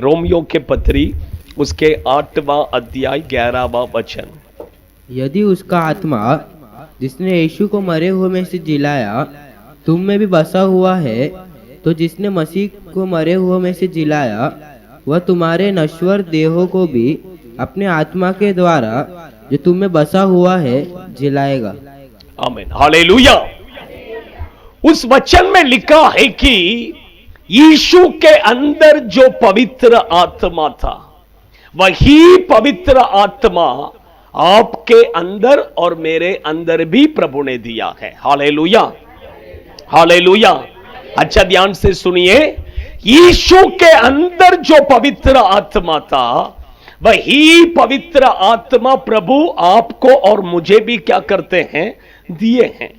Romeo के पत्री उसके 8वां अध्याय 11वां वचन। यदि उसका आत्मा जिसने यीशु को मरे हुए में से जिलाया तुम में भी बसा हुआ है, तो जिसने मसीह को मरे हुए में से जिलाया वह तुम्हारे नश्वर देहों को भी अपने आत्मा के द्वारा जो तुम में बसा हुआ है जिलाएगा। आमीन, हालेलुया। उस वचन में लिखा है कि यीशु के अंदर जो पवित्र आत्मा था वही पवित्र आत्मा आपके अंदर और मेरे अंदर भी प्रभु ने दिया है। Hallelujah, hallelujah. अच्छा ध्यान से सुनिए, यीशु के अंदर जो पवित्र आत्मा था वही पवित्र आत्मा प्रभु आपको और मुझे भी क्या करते हैं, दिए हैं।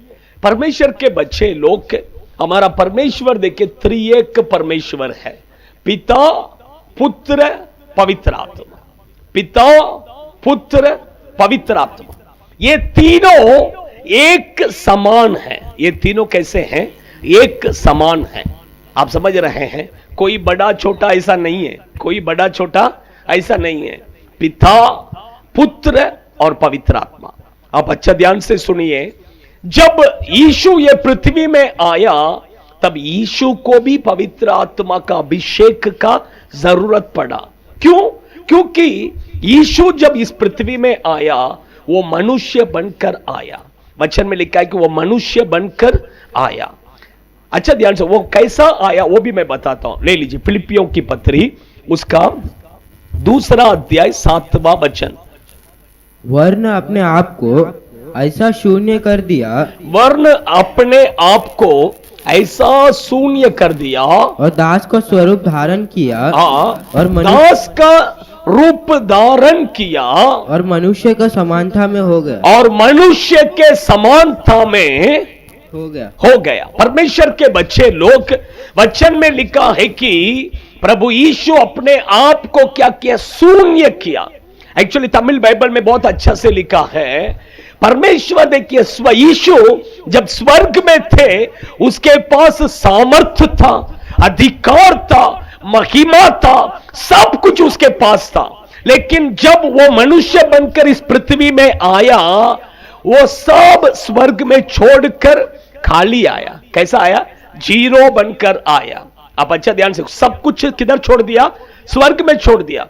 परमेश्वर के बच्चे लोग, हमारा परमेश्वर देखिए त्रिएक परमेश्वर है, पिता पुत्र पवित्र आत्मा, पिता पुत्र पवित्र आत्मा। ये तीनों एक समान है। ये तीनों कैसे हैं? एक समान है। आप समझ रहे हैं? कोई बड़ा छोटा ऐसा नहीं है, कोई बड़ा छोटा ऐसा नहीं है। पिता पुत्र और पवित्र आत्मा। आप अच्छा ध्यान से सुनिए, जब यीशु ये पृथ्वी में आया तब यीशु को भी पवित्र आत्मा का अभिषेक का जरूरत पड़ा। क्यों? क्योंकि यीशु जब इस पृथ्वी में आया वो मनुष्य बनकर आया। वचन में लिखा है कि वो मनुष्य बनकर आया। अच्छा ध्यान से, वो कैसा आया वो भी मैं बताता हूं। ले लीजिए फिलिपियों की पत्री उसका 2 अध्याय 7वां वचन। वर्ण अपने आप को ऐसा शून्य कर दिया, वर्ण अपने आप को ऐसा शून्य कर दिया और दास का स्वरूप धारण किया, और दास का रूप धारण किया, और मनुष्य का समानता में हो गया, और मनुष्य के समानता में हो गया। परमेश्वर के बच्चे लोग, वचन में लिखा है कि प्रभु यीशु अपने आप को क्या किया? शून्य किया। एक्चुअली तमिल बाइबल में बहुत अच्छा से लिखा है, परमेश्वर देखिए यीशु जब स्वर्ग में थे उसके पास सामर्थ्य था, अधिकार था, महिमा था, सब कुछ उसके पास था। लेकिन जब वो मनुष्य बनकर इस पृथ्वी में आया वो सब स्वर्ग में छोड़कर खाली आया। कैसा आया? जीरो बनकर आया। आप अच्छा ध्यान से, सब कुछ किधर छोड़ दिया? स्वर्ग में छोड़ दिया।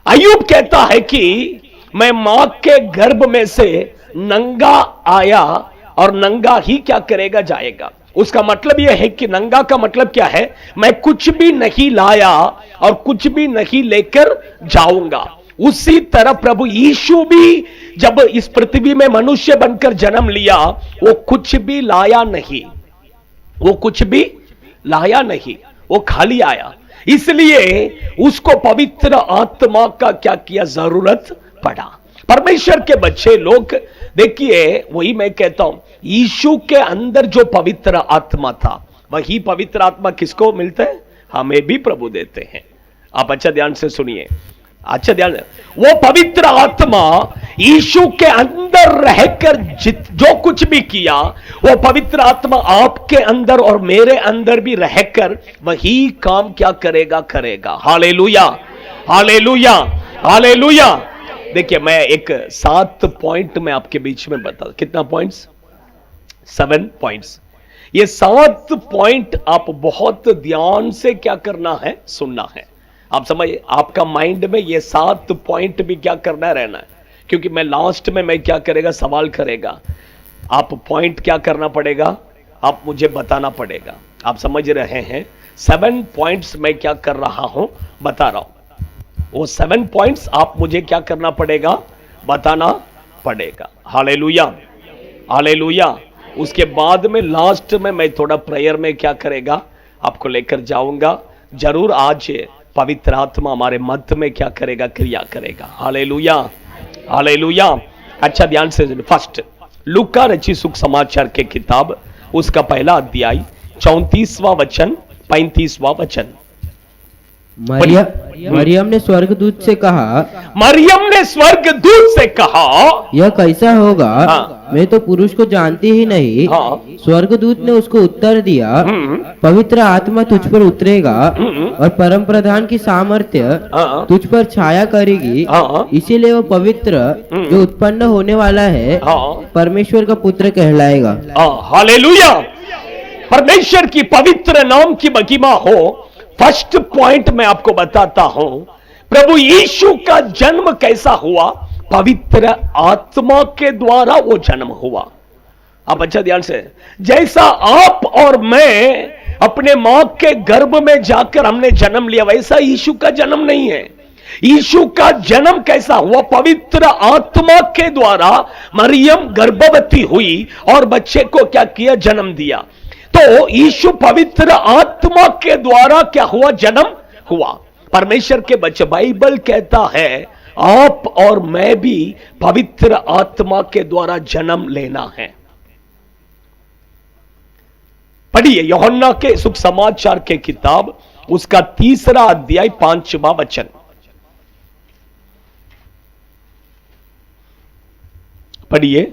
अय्यूब कहता है कि मैं मां के गर्भ में से नंगा आया और नंगा ही क्या करेगा? जाएगा। उसका मतलब यह है कि नंगा का मतलब क्या है? मैं कुछ भी नहीं लाया और कुछ भी नहीं लेकर जाऊंगा। उसी तरह प्रभु यीशु भी जब इस पृथ्वी में मनुष्य बनकर जन्म लिया वो कुछ भी लाया नहीं, वो कुछ भी लाया नहीं, वो खाली आया। इसलिए उसको पवित्र आत्मा का क्या किया? जरूरत पड़ा। परमेश्वर के बच्चे लोग देखिए, वही मैं कहता हूं, यीशु के अंदर जो पवित्र आत्मा था वही पवित्र आत्मा किसको मिलता है? हमें भी प्रभु देते हैं। आप अच्छा ध्यान से सुनिए, अच्छा ध्यान, वो पवित्र आत्मा यीशु के अंदर रहकर जो कुछ भी किया वो पवित्र आत्मा आपके अंदर और मेरे अंदर भी रहकर वही काम क्या करेगा? करेगा। Hallelujah, hallelujah, hallelujah. देखिए मैं एक 7 पॉइंट में आपके बीच में बता, कितना पॉइंट्स? 7 पॉइंट्स। ये 7 पॉइंट आप बहुत ध्यान से क्या करना है? सुनना है। आप समझिए, आपका माइंड में ये 7 पॉइंट भी क्या करना रहना है, क्योंकि मैं लास्ट में मैं क्या करेगा? सवाल करेगा। आप पॉइंट क्या करना पड़ेगा? आप मुझे बताना पड़ेगा। आप समझ रहे हैं? 7 पॉइंट्स मैं क्या कर रहा हूं? बता रहा हूं। वो 7 पॉइंट्स आप मुझे क्या करना पड़ेगा? बताना पड़ेगा। Hallelujah, hallelujah. उसके बाद में लास्ट में मैं थोड़ा प्रेयर में क्या करेगा? आपको लेकर जाऊंगा। जरूर आज पवित्र आत्मा हमारे मध्य में क्या करेगा? क्रिया करेगा। Hallelujah, hallelujah. अच्छा ध्यान से, फर्स्ट लूका रचित सुख समाचार के किताब उसका 1 अध्याय 34वां वचन 35वां वचन। मरियम ने स्वर्गदूत से कहा, मरियम ने स्वर्गदूत से कहा, यह कैसा होगा? हाँ। मैं तो पुरुष को जानती ही नहीं। हाँ। स्वर्गदूत ने उसको उत्तर दिया, पवित्र आत्मा तुझ पर उतरेगा और परम प्रधान की सामर्थ्य हाँ। तुझ पर छाया करेगी, हाँ। इसीलिए वो पवित्र जो उत्पन्न होने वाला है हाँ। परमेश्वर का पुत्र कहलाएगा। हालेलुया। परमेश्वर की पवित्र नाम की महिमा हो। फर्स्ट पॉइंट मैं आपको बताता हूं, प्रभु यीशु का जन्म कैसा हुआ? पवित्र आत्मा के द्वारा वो जन्म हुआ। आप अच्छा ध्यान से, जैसा आप और मैं अपने मां के गर्भ में जाकर हमने जन्म लिया, वैसा यीशु का जन्म नहीं है। यीशु का जन्म कैसा हुआ? पवित्र आत्मा के द्वारा मरियम गर्भवती हुई और बच्चे को क्या किया? जन्म दिया। तो यीशु पवित्र आत्मा के द्वारा क्या हुआ? जन्म हुआ। परमेश्वर के बच्चे, बाइबल कहता है आप और मैं भी पवित्र आत्मा के द्वारा जन्म लेना है। पढ़िए यूहन्ना के सुख समाचार के किताब, उसका 3 अध्याय 5वां वचन। पढ़िए।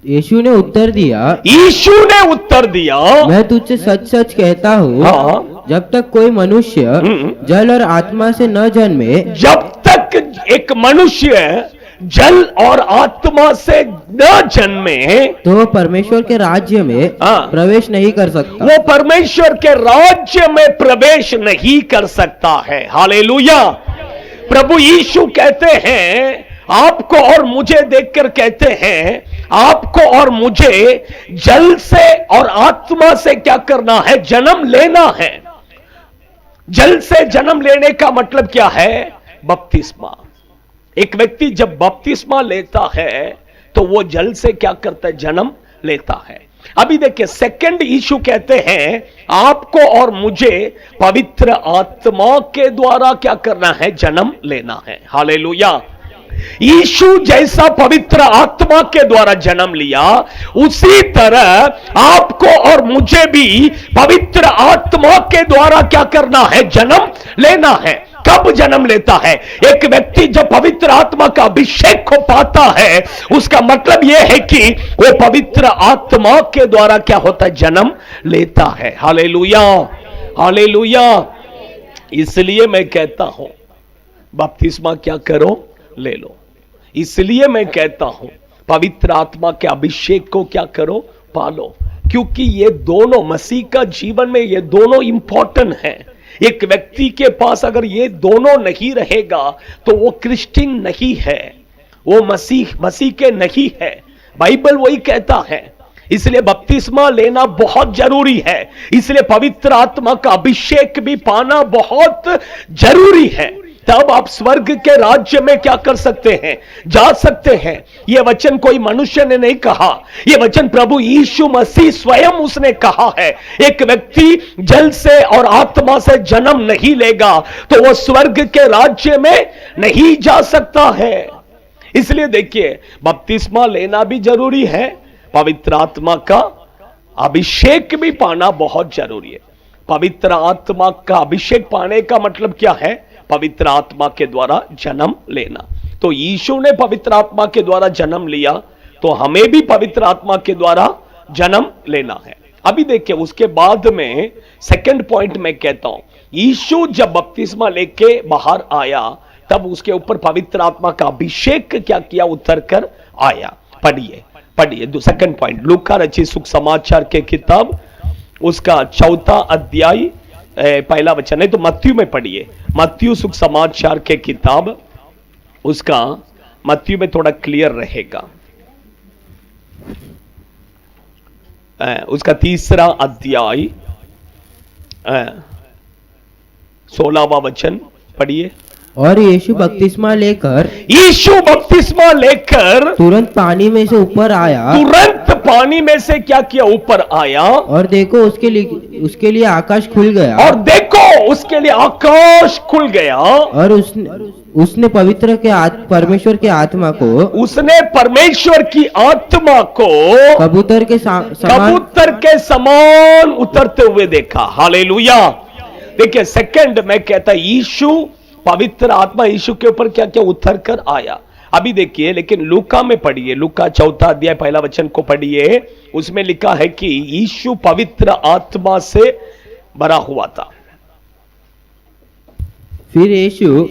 यीशु ने उत्तर दिया, यीशु ने उत्तर दिया, मैं तुझसे सच सच कहता हूँ, हाँ। जब तक कोई मनुष्य जल और आत्मा से न जन्मे, जब तक एक मनुष्य जल और आत्मा से न जन्मे, तो वो परमेश्वर के राज्य में प्रवेश नहीं कर सकता। वो परमेश्वर के राज्य में प्रवेश नहीं कर सकता है। हालेलुया। प्रभु यीशु कहते हैं, आपको और मुझे देखकर कहते हैं, आपको और मुझे जल से और आत्मा से क्या करना है? जन्म लेना है। जल से जन्म लेने का मतलब क्या है? बपतिस्मा। एक व्यक्ति जब बपतिस्मा लेता है तो वो जल से क्या करता है? जन्म लेता है। अभी देखिए, सेकंड यीशु कहते हैं आपको और मुझे पवित्र आत्मा के द्वारा क्या करना है? जन्म लेना है। हालेलुया। यीशु जैसा पवित्र आत्मा के द्वारा जन्म लिया, उसी तरह आपको और मुझे भी पवित्र आत्मा के द्वारा क्या करना है? जन्म लेना है। कब जन्म लेता है? एक व्यक्ति जब पवित्र आत्मा का अभिषेक को पाता है, उसका मतलब यह है कि वो पवित्र आत्मा के द्वारा क्या होता है? जन्म लेता है। Hallelujah, hallelujah. इसलिए मैं कहता हूं बपतिस्मा क्या करो? ले लो। इसलिए मैं कहता हूं पवित्र आत्मा के अभिषेक को क्या करो? पालो। क्योंकि ये दोनों मसीह का जीवन में ये दोनों इंपॉर्टेंट हैं। एक व्यक्ति के पास अगर ये दोनों नहीं रहेगा तो वो क्रिश्चियन नहीं है, वो मसीह के नहीं है। बाइबल वही कहता है। इसलिए बपतिस्मा लेना बहुत जरूरी है। इसलिए पवित्र आत्मा का अभिषेक भी पाना बहुत जरूरी है। तब आप स्वर्ग के राज्य में क्या कर सकते हैं? जा सकते हैं। यह वचन कोई मनुष्य ने नहीं कहा, यह वचन प्रभु यीशु मसीह स्वयं उसने कहा है। एक व्यक्ति जल से और आत्मा से जन्म नहीं लेगा तो वह स्वर्ग के राज्य में नहीं जा सकता है। इसलिए देखिए, बपतिस्मा लेना भी जरूरी है, पवित्र आत्मा का अभिषेक भी पाना बहुत जरूरी है। पवित्र आत्मा का अभिषेक पाने का मतलब क्या है? पवित्र आत्मा के द्वारा जन्म लेना। तो यीशु ने पवित्र आत्मा के द्वारा जन्म लिया, तो हमें भी पवित्र आत्मा के द्वारा जन्म लेना है। अभी देखिए, उसके बाद में सेकंड पॉइंट में कहता हूं, यीशु जब बपतिस्मा लेके बाहर आया तब उसके ऊपर पवित्र आत्मा का अभिषेक क्या किया? उतर कर आया। पढ़िए सेकंड पॉइंट, लूका रचित सुख समाचार के किताब, उसका 4 अध्याय पहला वचन है। तो मत्ती में पढ़िए, मत्ती सुख समाचार के किताब, उसका मत्ती में थोड़ा क्लियर रहेगा। उसका 3 अध्याय 16वां वचन पढ़िए। और यीशु बपतिस्मा लेकर तुरंत पानी में से ऊपर आया। तुरंत पानी में से क्या किया? ऊपर आया। और देखो उसके लिए आकाश खुल गया। और देखो उसके लिए आकाश खुल गया। और उसने परमेश्वर के आत्मा को, उसने परमेश्वर की आत्मा को कबूतर के समान उतरते हुए देखा। हालेलुया। देखिए सेकंड मैं कहता यीशु पवित्र आत्मा यीशु के ऊपर क्या क्या उतर कर आया। अभी देखिए लेकिन लूका में पढ़िए, लूका 4 अध्याय 1 वचन को पढ़िए, उसमें लिखा है कि यीशु पवित्र आत्मा से भरा हुआ था। फिर यीशु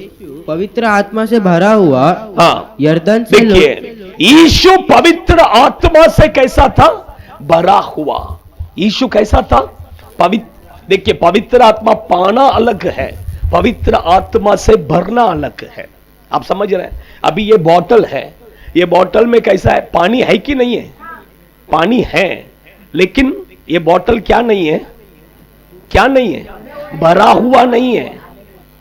पवित्र आत्मा से भरा हुआ हाँ यरदन से देखिए यीशु पवित्र आत्मा से कैसा था, भरा हुआ। यीशु कैसा था, पवित्र। देखिए पवित्र आत्मा पाना अलग है, पवित्र आत्मा से भरना अलग है। आप समझ रहे हैं। अभी ये बॉटल है, ये बॉटल में कैसा है, पानी है कि नहीं है, पानी है, लेकिन ये बॉटल क्या नहीं है, क्या नहीं है, भरा हुआ नहीं है।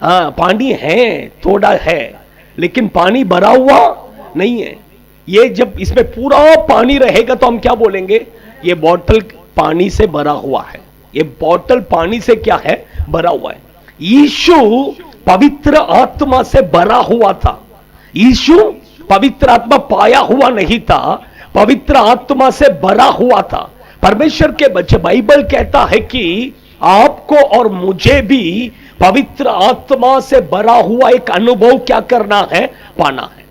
हाँ पानी है, थोड़ा है, लेकिन पानी भरा हुआ नहीं है। ये जब इसमें पूरा पानी रहेगा तो हम क्या बोलेंगे, ये बॉटल पानी से भरा हुआ है, ये बॉटल पानी से क्या है, भरा हुआ है। यीशु पवित्र आत्मा से भरा हुआ था। यीशु पवित्र आत्मा पाया हुआ नहीं था, पवित्र आत्मा से भरा हुआ था। परमेश्वर के बच्चे, बाइबल कहता है कि आपको और मुझे भी पवित्र आत्मा से भरा हुआ एक अनुभव क्या करना है, पाना है।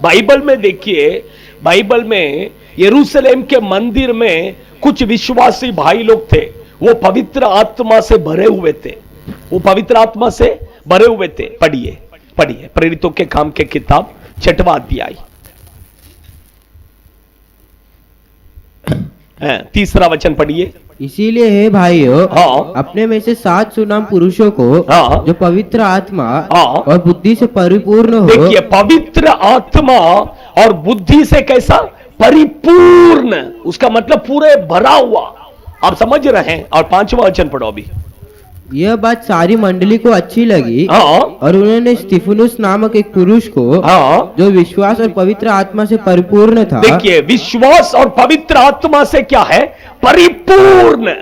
बाइबल में देखिए, बाइबल में यरूशलेम के मंदिर में कुछ विश्वासी भाई लोग थे, वो पवित्र आत्मा से भरे हुए थे, वो पवित्र आत्मा से भरे हुए थे। पढ़िए पढ़िए प्रेरितों के काम के किताब 6वां अध्याय 3 वचन पढ़िए। इसीलिए हे भाइयों, हाँ। अपने में से 7 सुनाम पुरुषों को, हाँ। जो पवित्र आत्मा हाँ। और बुद्धि से परिपूर्ण हो। देखिए पवित्र आत्मा और बुद्धि से कैसा, परिपूर्ण, उसका मतलब पूरे भरा हुआ। आप समझ रहे हैं। और 5वां वचन पढ़ो अभी। यह बात सारी मंडली को अच्छी लगी। हाँ। और उन्होंने स्तिफनुस नामक एक पुरुष को, हाँ। जो विश्वास और पवित्र आत्मा से परिपूर्ण था। देखिए विश्वास और पवित्र आत्मा से क्या है, परिपूर्ण।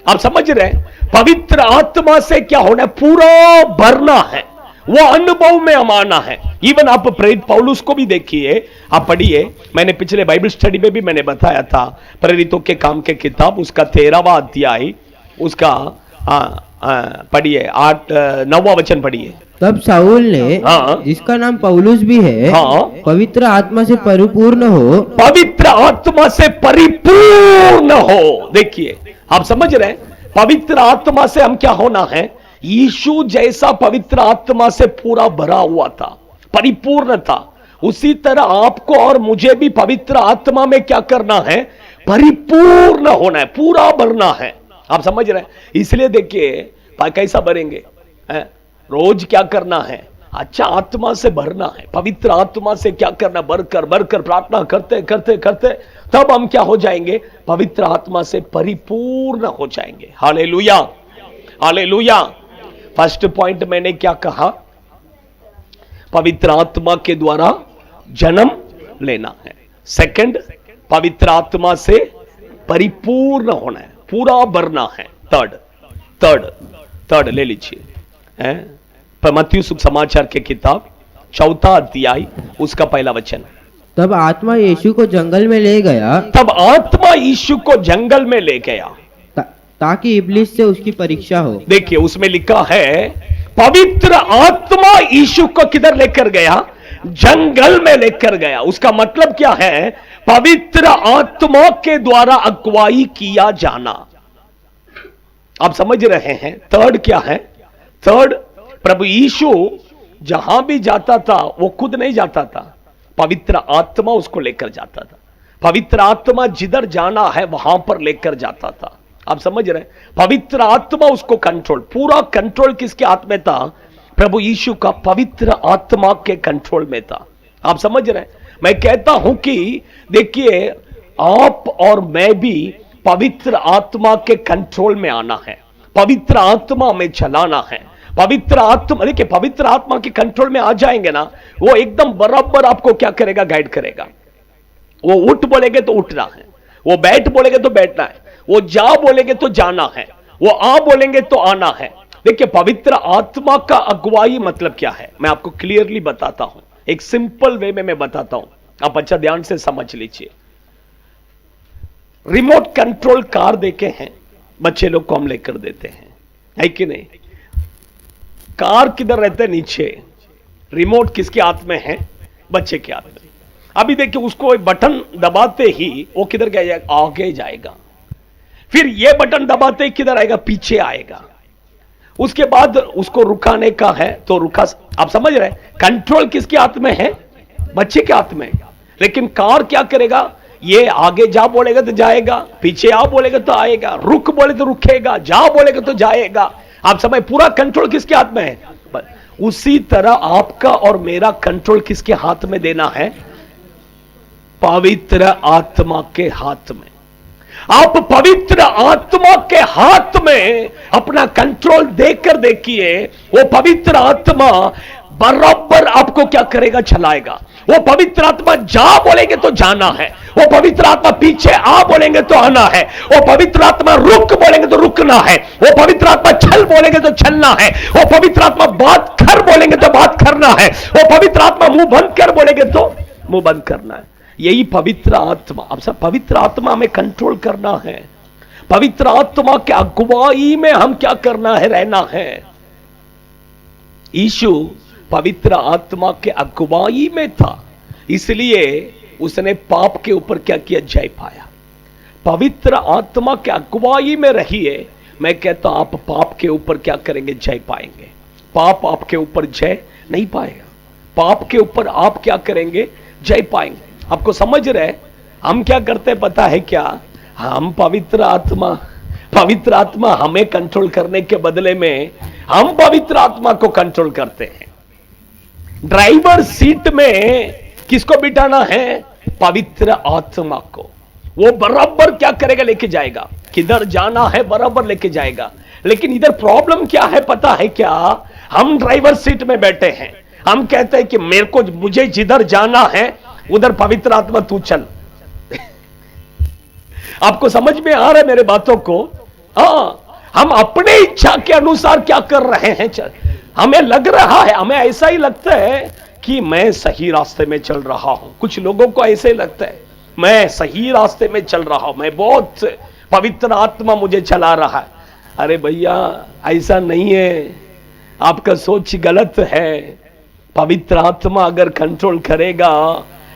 आप समझ रहे हैं। पवित्र आत्मा से क्या होना है, पूरा भरना है, वो अनुभव में हम आना है। इवन आप प्रेरित पौलुस को भी देखिए, आप पढ़िए, मैंने पिछले बाइबल स्टडी में भी मैंने बताया था, प्रेरितों के काम के किताब उसका 13वां अध्याय उसका पढ़िए 9वां वचन पढ़िए। तब शाऊल ने, हाँ। जिसका नाम पौलुस भी है, हाँ। पवित्र आत्मा से परिपूर्ण हो। पवित्र आत्मा से परिपूर्ण हो। देखिए आप समझ रहे हैं, पवित्र आत्मा से हम क्या होना है, यीशु जैसा पवित्र आत्मा से पूरा भरा हुआ था, परिपूर्ण था, उसी तरह आपको और मुझे भी पवित्र आत्मा में क्या करना है, परिपूर्ण होना है, पूरा भरना है। आप समझ रहे हैं। इसलिए देखिए कैसा भरेंगे, रोज क्या करना है, अच्छा आत्मा से भरना है, पवित्र आत्मा से क्या करना, भरकर भरकर प्रार्थना करते करते करते तब हम क्या हो जाएंगे, पवित्र आत्मा से परिपूर्ण हो जाएंगे। Hallelujah, hallelujah. फर्स्ट पॉइंट मैंने क्या कहा, पवित्र आत्मा के द्वारा जन्म लेना है। सेकंड, पवित्र आत्मा से परिपूर्ण होना है, पूरा भरना है। थर्ड ले लीजिए, मत्ती सुसमाचार के किताब 4 अध्याय उसका 1 वचन। तब आत्मा यीशु को जंगल में ले गया। तब आत्मा यीशु को जंगल में ले गया, ताकि इब्लिस से उसकी परीक्षा हो। देखिए उसमें लिखा है पवित्र आत्मा यीशु को किधर लेकर गया, जंगल में लेकर गया। उसका मतलब क्या है, पवित्र आत्मा के द्वारा अगुवाई किया जाना। आप समझ रहे हैं। थर्ड क्या है, थर्ड, प्रभु यीशु जहां भी जाता था वो खुद नहीं जाता था, पवित्र आत्मा उसको लेकर जाता था। पवित्र आत्मा जिधर जाना है वहां पर लेकर जाता था। आप समझ रहे हैं। पवित्र आत्मा उसको कंट्रोल, पूरा कंट्रोल किसके हाथ में था, प्रभु यीशु का पवित्र आत्मा के कंट्रोल में था। आप समझ रहे हैं। मैं कहता हूं कि देखिए आप और मैं भी पवित्र आत्मा के कंट्रोल में आना है, पवित्र आत्मा में चलाना है। पवित्र आत्मा, देखिए पवित्र आत्मा के कंट्रोल में आ जाएंगे ना, वो एकदम बराबर आपको क्या करेगा, गाइड करेगा। वो उठ बोलेंगे तो उठना है, वो बैठ बोलेंगे तो बैठना है, वो जा बोलेंगे तो जाना है, वो आ बोलेंगे तो आना है। देखिए पवित्र आत्मा का अगुवाई मतलब क्या है, मैं आपको क्लियरली बताता हूं, एक सिंपल वे में मैं बताता हूं, आप अच्छा ध्यान से समझ लीजिए। रिमोट कंट्रोल कार देखे हैं, बच्चे लोग को हम लेकर देते हैं, है कि नहीं? कार किधर रहता है? नीचे। रिमोट किसके हाथ में है? बच्चे के हाथ में। अभी देखिए, उसको एक बटन दबाते ही वो किधर गया? आगे जाएगा। फिर ये बटन दबाते ही किधर आएगा? पीछे आएगा। उसके बाद उसको रुकाने का है तो रुका। आप समझ रहे हैं? कंट्रोल किसके हाथ में है? बच्चे के हाथ में। लेकिन कार क्या करेगा? ये आगे जा बोलेगा तो जाएगा, पीछे आ बोलेगा तो आएगा, रुक बोले तो रुकेगा, जा बोलेगा तो जाएगा। आप समझ? पूरा कंट्रोल किसके हाथ में है? उसी तरह आपका और मेरा कंट्रोल किसके हाथ में देना है? पवित्र आत्मा के हाथ में। आप पवित्र आत्मा के हाथ में अपना कंट्रोल देकर देखिए, वो पवित्र आत्मा बराबर आपको क्या करेगा? चलाएगा। वो पवित्र आत्मा जा बोलेंगे तो जाना है, वो पवित्र आत्मा पीछे आ बोलेंगे तो आना है, वो पवित्र आत्मा रुक बोलेंगे तो रुकना है, वो पवित्र आत्मा चल बोलेंगे तो चलना है, वो पवित्र आत्मा बात कर बोलेंगे तो बात करना है, वो पवित्र आत्मा मुंह बंद कर बोलेंगे तो मुंह बंद करना है। यही पवित्र आत्मा। अब सब पवित्र आत्मा में कंट्रोल करना है। पवित्र आत्मा के अगुवाई में हम क्या करना है? रहना है। यीशु पवित्र आत्मा के अगुवाई में था, इसलिए उसने पाप के ऊपर क्या किया? जय पाया। पवित्र आत्मा के अगुवाई में रहिए। मैं कहता हूं आप पाप के ऊपर क्या करेंगे? जय पाएंगे। पाप आपके ऊपर जय नहीं पाएगा। पाप के ऊपर आप क्या करेंगे? जय पाएंगे। आपको समझ रहे? हम क्या करते हैं पता है क्या? हम पवित्र आत्मा हमें कंट्रोल करने के बदले में हम पवित्र आत्मा को कंट्रोल करते हैं। ड्राइवर सीट में किसको बिठाना है? पवित्र आत्मा को। वो बराबर क्या करेगा? लेके जाएगा। किधर जाना है बराबर लेके जाएगा। लेकिन इधर प्रॉब्लम क्या है पता है क्या? हम ड्राइवर सीट में बैठे हैं, हम कहते हैं कि मुझे जिधर जाना है उधर पवित्र आत्मा तू चल। आपको समझ में आ रहा है मेरे बातों को? हम अपने इच्छा के अनुसार क्या कर रहे हैं? हमें लग रहा है, हमें ऐसा ही लगता है कि मैं सही रास्ते में चल रहा हूं। कुछ लोगों को ऐसे ही लगता है मैं सही रास्ते में चल रहा हूं, मैं बहुत पवित्र आत्मा मुझे चला रहा है। अरे भैया, ऐसा नहीं है। आपका सोच गलत है। पवित्र आत्मा अगर कंट्रोल करेगा,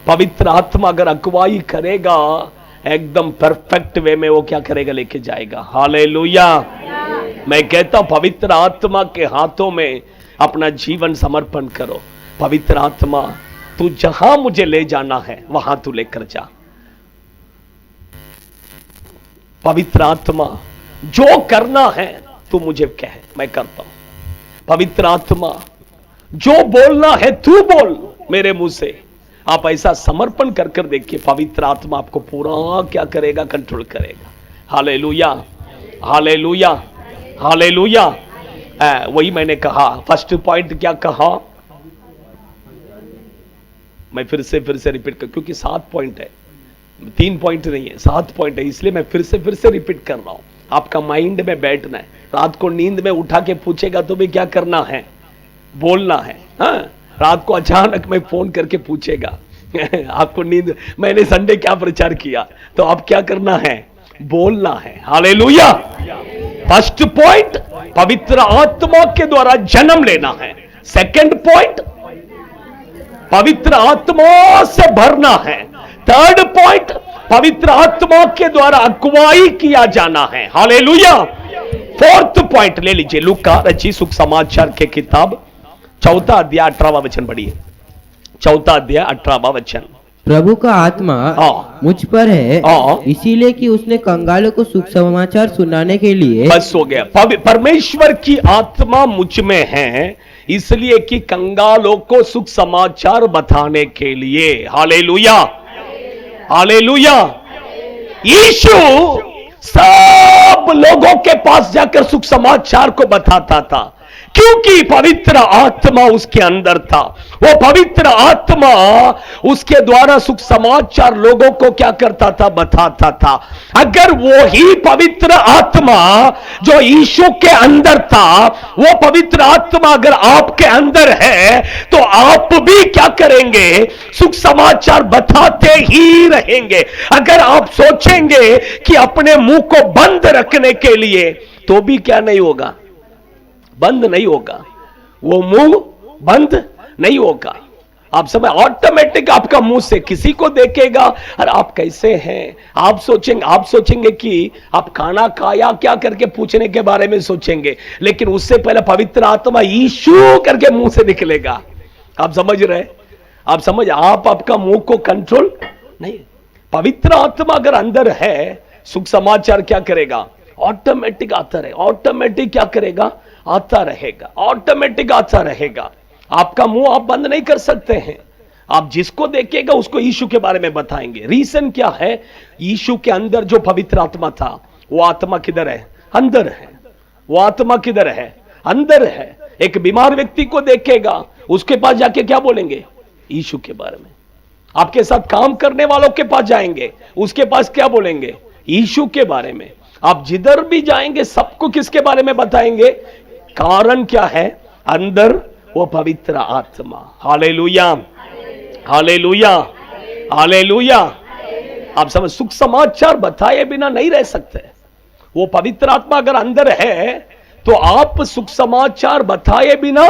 पवित्र आत्मा अगर अगुवाई करेगा, एकदम परफेक्ट वे में वो क्या करेगा? लेके जाएगा। हालेलुया। मैं कहता हूं पवित्र आत्मा के हाथों में अपना जीवन समर्पण करो। पवित्र आत्मा, तू जहां मुझे ले जाना है वहां तू लेकर जा। पवित्र आत्मा, जो करना है तू मुझे कह, मैं करता हूं। पवित्र आत्मा, जो बोलना है तू बोल मेरे मुंह से। आप ऐसा समर्पण कर कर देखिए, पवित्र आत्मा आपको पूरा क्या करेगा? कंट्रोल करेगा। Hallelujah, hallelujah, hallelujah. वही मैंने कहा, फर्स्ट पॉइंट क्या कहा? मैं फिर से रिपीट कर, क्योंकि 7 पॉइंट है, 3 पॉइंट नहीं है, 7 पॉइंट है, इसलिए मैं फिर से रिपीट कर रहा हूं। आपका माइंड में बैठना है। रात को नींद में उठा के पूछेगा तो भी क्या करना है? बोलना है। रात को अचानक में फोन करके पूछेगा आपको नींद, मैंने संडे क्या प्रचार किया, तो आप क्या करना है? बोलना है। हालेलुया। फर्स्ट पॉइंट, पवित्र आत्मा के द्वारा जन्म लेना है। सेकंड पॉइंट, पवित्र आत्मा से भरना है। थर्ड पॉइंट, पवित्र आत्मा के द्वारा अगुवाई किया जाना है। हालेलुया। फोर्थ पॉइंट ले लीजिए, लूका रचित सुसमाचार के किताब 4 अध्याय 18वां वचन पढ़िए। 4 अध्याय 18वां वचन। प्रभु का आत्मा मुझ पर है, इसीलिए कि उसने कंगालों को सुख समाचार सुनाने के लिए। बस हो गया। परमेश्वर की आत्मा मुझ में है, इसलिए कि कंगालों को सुख समाचार बताने के लिए। Hallelujah, hallelujah. यीशु सब लोगों के पास जाकर सुख समाचार को बताता था, क्योंकि पवित्र आत्मा उसके अंदर था। वो पवित्र आत्मा उसके द्वारा सुख समाचार लोगों को क्या करता था? बताता था। अगर वो ही पवित्र आत्मा जो यीशु के अंदर था, वो पवित्र आत्मा अगर आपके अंदर है, तो आप भी क्या करेंगे? सुख समाचार बताते ही रहेंगे। अगर आप सोचेंगे कि अपने मुंह को बंद रखने के लिए, तो भी क्या नहीं होगा? बंद नहीं होगा, वो मुंह बंद नहीं होगा। आप समय ऑटोमेटिक आपका मुंह से किसी को देखेगा, अरे आप कैसे हैं, आप सोचेंगे कि आप खाना खाया क्या करके पूछने के बारे में सोचेंगे, लेकिन उससे पहले पवित्र आत्मा यीशु करके मुंह से निकलेगा। आप समझ रहे, आप आपका मुंह को कंट्रोल नहीं। पवित्र आत्मा अगर अंदर है, सुख समाचार क्या करेगा, ऑटोमेटिक आता रहे, ऑटोमेटिक क्या करेगा, आता रहेगा, ऑटोमेटिक आता रहेगा। आपका मुंह आप बंद नहीं कर सकते हैं। आप जिसको देखेगा उसको यीशु के बारे में बताएंगे। रीजन क्या है, यीशु के अंदर जो पवित्र आत्मा था, वो आत्मा किधर है, अंदर है। वो आत्मा किधर है, अंदर है। एक बीमार व्यक्ति को देखेगा, उसके पास जाके क्या बोलेंगे, यीशु के बारे में। आपके साथ काम करने वालों के पास जाएंगे, उसके पास क्या बोलेंगे, यीशु के बारे में। आप जिधर भी जाएंगे सबको किसके बारे में बताएंगे, कारण क्या है, अंदर वो पवित्र आत्मा। Hallelujah, hallelujah, hallelujah. आप समझ, सुख समाचार बताए बिना नहीं रह सकते। वो पवित्र आत्मा अगर अंदर है तो आप सुख समाचार बताए बिना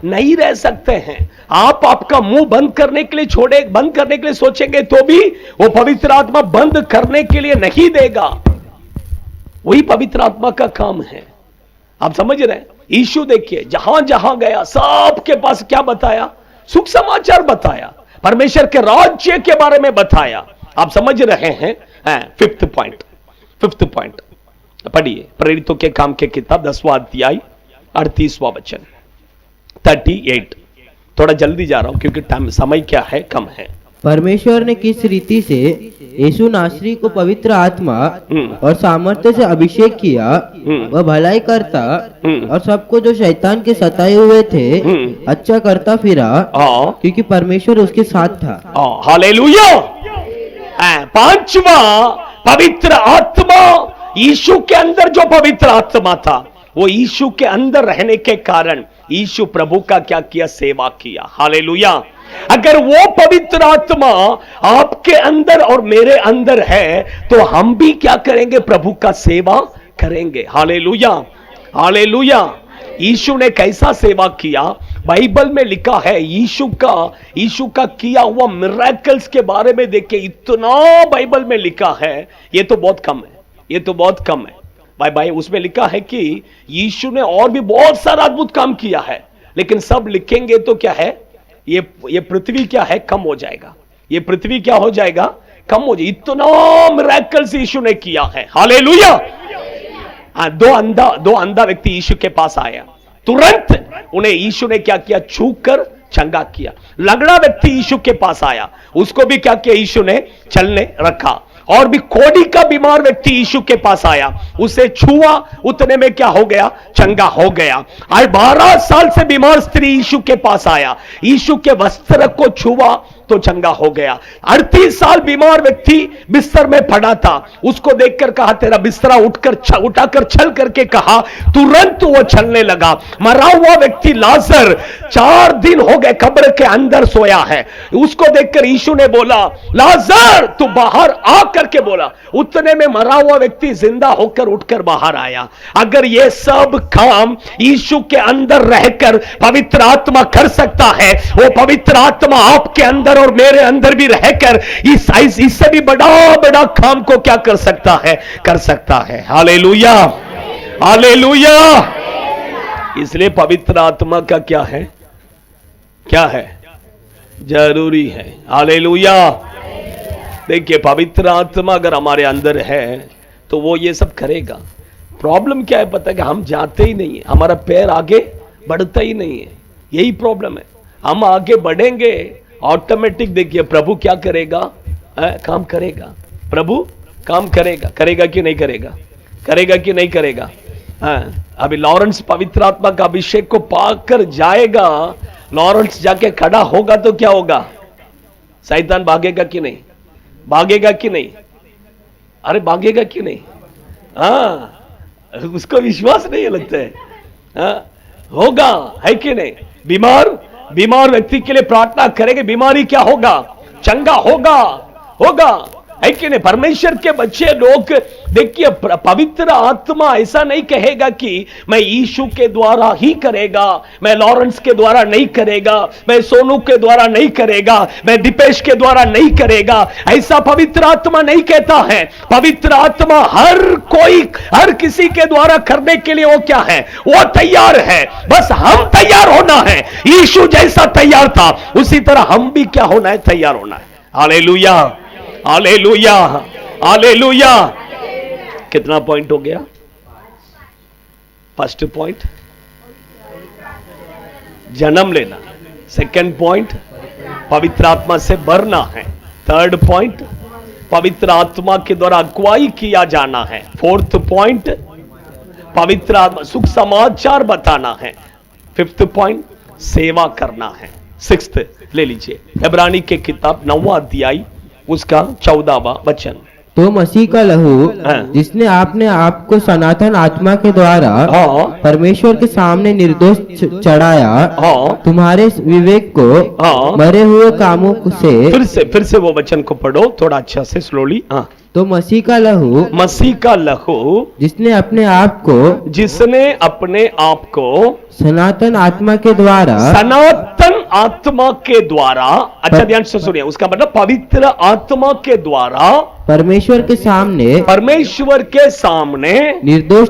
नहीं रह सकते हैं। आप आपका मुंह बंद करने के लिए बंद करने के लिए सोचेंगे तो भी वो पवित्र आत्मा बंद करने के लिए नहीं देगा। वही पवित्र आत्मा का काम है। आप समझ रहे हैं, यीशु देखिए जहां जहां गया सबके पास क्या बताया, सुख समाचार बताया, परमेश्वर के राज्य के बारे में बताया। आप समझ रहे हैं। फिफ्थ पॉइंट पढ़िए, प्रेरितों के काम के किताब 10वां अध्याय 38वां वचन 38। थोड़ा जल्दी जा रहा हूं क्योंकि टाइम समय क्या है, कम है। परमेश्वर ने किस रीति से यीशु नासरी को पवित्र आत्मा और सामर्थ्य से अभिषेक किया, वह भलाई करता और सबको जो शैतान के सताए हुए थे अच्छा करता फिरा, क्योंकि परमेश्वर उसके साथ था। हालेलुया। पांचवा, पवित्र आत्मा, यीशु के अंदर जो पवित्र आत्मा था, वो यीशु के अंदर रहने के कारण यीशु प्रभु का क्या किया, सेवा किया। हालेलुया। अगर वो पवित्र आत्मा आपके अंदर और मेरे अंदर है तो हम भी क्या करेंगे, प्रभु का सेवा करेंगे। Hallelujah, hallelujah. यीशु ने कैसा सेवा किया, बाइबल में लिखा है। यीशु का किया हुआ मिरेकल्स के बारे में देखिए, इतना बाइबल में लिखा है। ये तो बहुत कम है, भाई उसमें लिखा है कि यीशु ने और भी बहुत सारा अद्भुत काम किया है, लेकिन सब लिखेंगे तो क्या है, ये पृथ्वी क्या है, कम हो जाएगा। ये पृथ्वी क्या हो जाएगा, कम हो जाएगा। इतना मिरेकल्स यीशु ने किया है। हालेलुया। दो अंधा व्यक्ति यीशु के पास आया, तुरंत उन्हें यीशु ने क्या किया, छूकर चंगा किया। लंगड़ा व्यक्ति यीशु के पास आया, उसको भी क्या किया, यीशु ने चलने रखा। और भी कोढ़ी का बीमार व्यक्ति यीशु के पास आया, उसे छुआ, उतने में क्या हो गया, चंगा हो गया। आज 12 साल से बीमार स्त्री यीशु के पास आया, यीशु के वस्त्र को छुआ तो चंगा हो गया। 38 साल बीमार व्यक्ति बिस्तर में पड़ा था, उसको देखकर कहा, तेरा बिस्तरा उठाकर छल करके कहा, तुरंत वो चलने लगा। मरा हुआ व्यक्ति लाजर 4 दिन हो गए कब्र के अंदर सोया है, उसको देखकर यीशु ने बोला, लाजर तू बाहर आ करके बोला। उतने में मरा हुआ व्यक्ति जिंदा होकर उठकर बाहर आया। अगर ये सब काम यीशु के अंदर रहकर पवित्र आत्मा कर सकता है, वो पवित्र आत्मा आपके अंदर और मेरे अंदर भी रहकर इससे भी बड़ा काम को क्या कर सकता है। Hallelujah, hallelujah. इसलिए पवित्र आत्मा का क्या है, जरूरी है। हालेलुया। देखिए, पवित्र आत्मा अगर हमारे अंदर है तो वो ये सब करेगा। प्रॉब्लम क्या है पता है, कि हम जाते ही नहीं है, हमारा पैर आगे बढ़ता ही नहीं है। यही प्रॉब्लम है। हम आगे बढ़ेंगे ऑटोमेटिक, देखिए प्रभु क्या करेगा, काम करेगा। प्रभु काम करेगा कि नहीं करेगा। अभी लॉरेंस पवित्र आत्मा का अभिषेक को पाकर जाएगा, लॉरेंस जाके खड़ा होगा तो क्या होगा, शैतान भागेगा कि नहीं, अरे भागेगा कि नहीं। उसको विश्वास नहीं लगता है। होगा, है कि नहीं। बीमार व्यक्ति के लिए प्रार्थना करेंगे, बीमारी क्या होगा, चंगा होगा, है कि नहीं? परमेश्वर के बच्चे लोग देखिए, पवित्र आत्मा ऐसा नहीं कहेगा कि मैं यीशु के द्वारा ही करेगा, मैं लॉरेंस के द्वारा नहीं करेगा, मैं सोनू के द्वारा नहीं करेगा, मैं दीपेश के द्वारा नहीं करेगा। ऐसा पवित्र आत्मा नहीं कहता है। पवित्र आत्मा हर किसी के द्वारा करने के लिए वो क्या है? वो तैयार है। बस हम तैयार होना है। यीशु जैसा तैयार था उसी तरह हम भी क्या होना है? तैयार होना है। Hallelujah, hallelujah, hallelujah. कितना पॉइंट हो गया? फर्स्ट पॉइंट जन्म लेना, सेकंड पॉइंट पवित्र आत्मा से भरना है, थर्ड पॉइंट पवित्र आत्मा के द्वारा अगुवाई किया जाना है, फोर्थ पॉइंट पवित्र आत्मा सुख समाचार बताना है, फिफ्थ पॉइंट सेवा करना है, सिक्स्थ ले लीजिए इब्रानी के किताब 9वां अध्याय उसका 14वां वचन। तो मसीह का लहू हाँ। जिसने आपने आपको सनातन आत्मा के द्वारा हाँ। परमेश्वर के सामने निर्दोष चढ़ाया, हाँ। तुम्हारे विवेक को हाँ। मरे हुए कामों से फिर से वो वचन को पढ़ो थोड़ा अच्छा से, स्लोली। हाँ। तो मसीह का लहू जिसने अपने आप को सनातन आत्मा के द्वारा अच्छा ध्यान से सुनिए, उसका मतलब पवित्र आत्मा के द्वारा परमेश्वर के सामने निर्दोष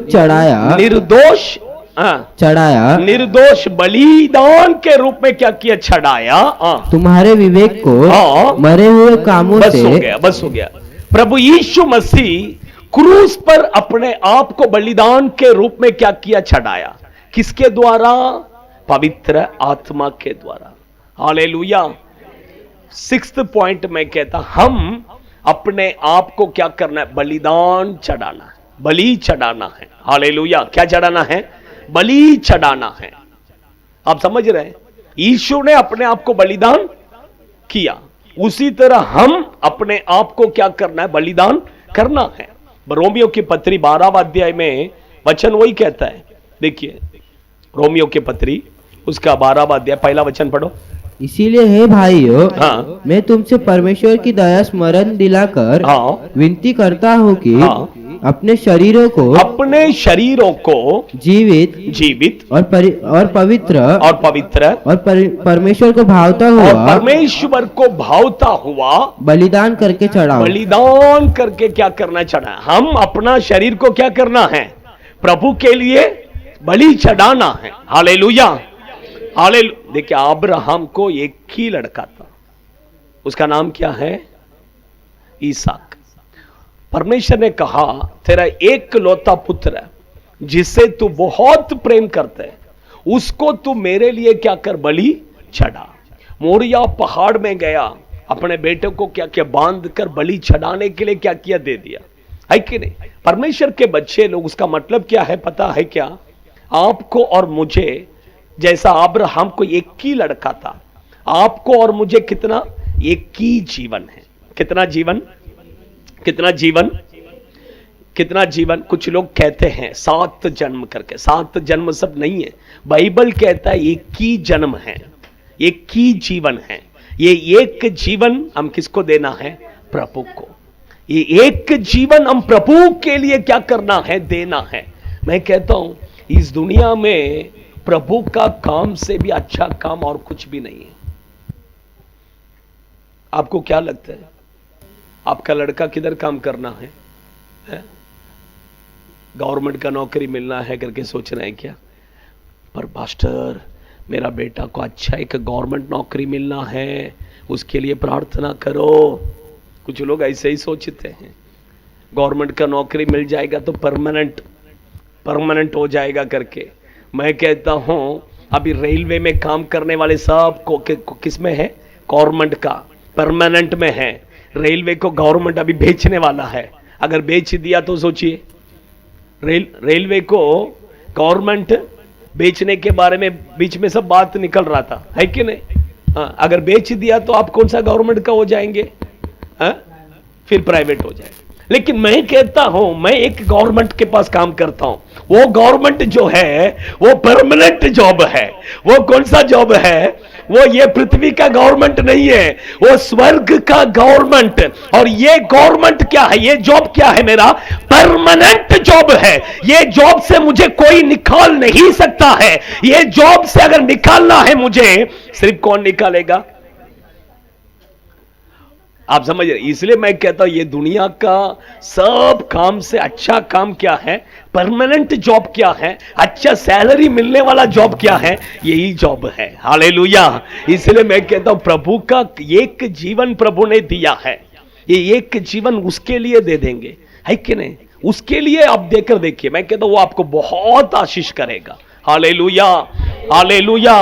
निर्दोष बलिदान के रूप में क्या किया? चढ़ाया। तुम्हारे विवेक को मरे हुए कामों से। बस हो गया। प्रभु यीशु मसीह क्रूस पर अपने आप को बलिदान के रूप में क्या किया? चढ़ाया। किसके द्वारा? पवित्र आत्मा के द्वारा। हालेलुया। सिक्स्थ पॉइंट में कहता, हम अपने आप को क्या करना है? बलिदान चढ़ाना है, बलि चढ़ाना है। हालेलुया। क्या चढ़ाना है? बलि चढ़ाना है। आप समझ रहे हैं? यीशु ने अपने आप को बलिदान किया, उसी तरह हम अपने आप को क्या करना है? बलिदान करना है। रोमियो की पत्री 12वां अध्याय में वचन वही कहता है। देखिए रोमियो की पत्री उसका 12वां अध्याय पहला वचन पढ़ो। इसीलिए हे भाइयों, हाँ। मैं तुमसे परमेश्वर की दया स्मरण दिलाकर विनती करता हूँ कि अपने शरीरों को जीवित और पवित्र और परमेश्वर को भावता हुआ बलिदान करके चढ़ाओ। बलिदान करके क्या करना? चढ़ा। हम अपना शरीर को क्या करना है? प्रभु के लिए बलि चढ़ाना है। Hallelujah, hallelujah. देखिए अब्राहम को एक ही लड़का था, उसका नाम क्या है? ईसाक। परमेश्वर ने कहा तेरा एक लौता पुत्र है जिसे तू बहुत प्रेम करता है, उसको तू मेरे लिए क्या कर? बलि चढ़ा। मोरिया पहाड़ में गया, अपने बेटे को क्या किया? बांध कर बलि चढ़ाने के लिए क्या किया? दे दिया। है कि नहीं? परमेश्वर के बच्चे लोग, उसका मतलब क्या है पता है क्या? आपको और मुझे जैसा अब्राहम को एक ही लड़का था, आपको और मुझे कितना? एक ही जीवन है। कितना जीवन? कितना जीवन? कितना जीवन? कुछ लोग कहते हैं 7 जन्म करके। 7 जन्म सब नहीं है। बाइबल कहता है एक ही जन्म है, एक ही जीवन है। ये एक जीवन हम किसको देना है? प्रभु को। ये एक जीवन हम प्रभु के लिए क्या करना है? देना है। मैं कहता हूं इस दुनिया में प्रभु का काम से भी अच्छा काम और कुछ भी नहीं है। आपको क्या लगता है? आपका लड़का किधर काम करना है? गवर्नमेंट का नौकरी मिलना है करके सोच रहे हैं क्या? पर पास्टर मेरा बेटा को अच्छा एक गवर्नमेंट नौकरी मिलना है, उसके लिए प्रार्थना करो। कुछ लोग ऐसे ही सोचते हैं, गवर्नमेंट का नौकरी मिल जाएगा तो परमानेंट हो जाएगा करके। मैं कहता हूं अभी रेलवे में काम करने वाले सब को किस में है? गवर्नमेंट का परमानेंट में है। रेलवे को गवर्नमेंट अभी बेचने वाला है। अगर बेच दिया तो सोचिए, रेलवे को गवर्नमेंट बेचने के बारे में बीच में सब बात निकल रहा था, है कि नहीं? हाँ, अगर बेच दिया तो आप कौन सा गवर्नमेंट का हो जाएंगे? हाँ? फिर प्राइवेट हो जाए। लेकिन मैं कहता हूं, मैं एक गवर्नमेंट के पास काम करता हूं, वो गवर्नमेंट जो है वो परमानेंट जॉब है। वो कौन सा जॉब है? वो ये पृथ्वी का गवर्नमेंट नहीं है, वो स्वर्ग का गवर्नमेंट। और ये गवर्नमेंट क्या है? ये जॉब क्या है? मेरा परमानेंट जॉब है। ये जॉब से मुझे कोई निकाल नहीं सकता है। ये जॉब से अगर निकालना है मुझे, सिर्फ कौन निकालेगा? आप समझ रहे? इसलिए मैं कहता हूं ये दुनिया का सब काम से अच्छा काम क्या है? परमानेंट जॉब क्या है? अच्छा सैलरी मिलने वाला जॉब क्या है? यही जॉब है। हालेलुया। इसलिए मैं कहता हूं प्रभु का एक जीवन प्रभु ने दिया है, ये एक जीवन उसके लिए दे देंगे, है कि नहीं? उसके लिए आप देकर देखिए, मैं कहता हूं वो आपको बहुत आशीष करेगा। Hallelujah, hallelujah.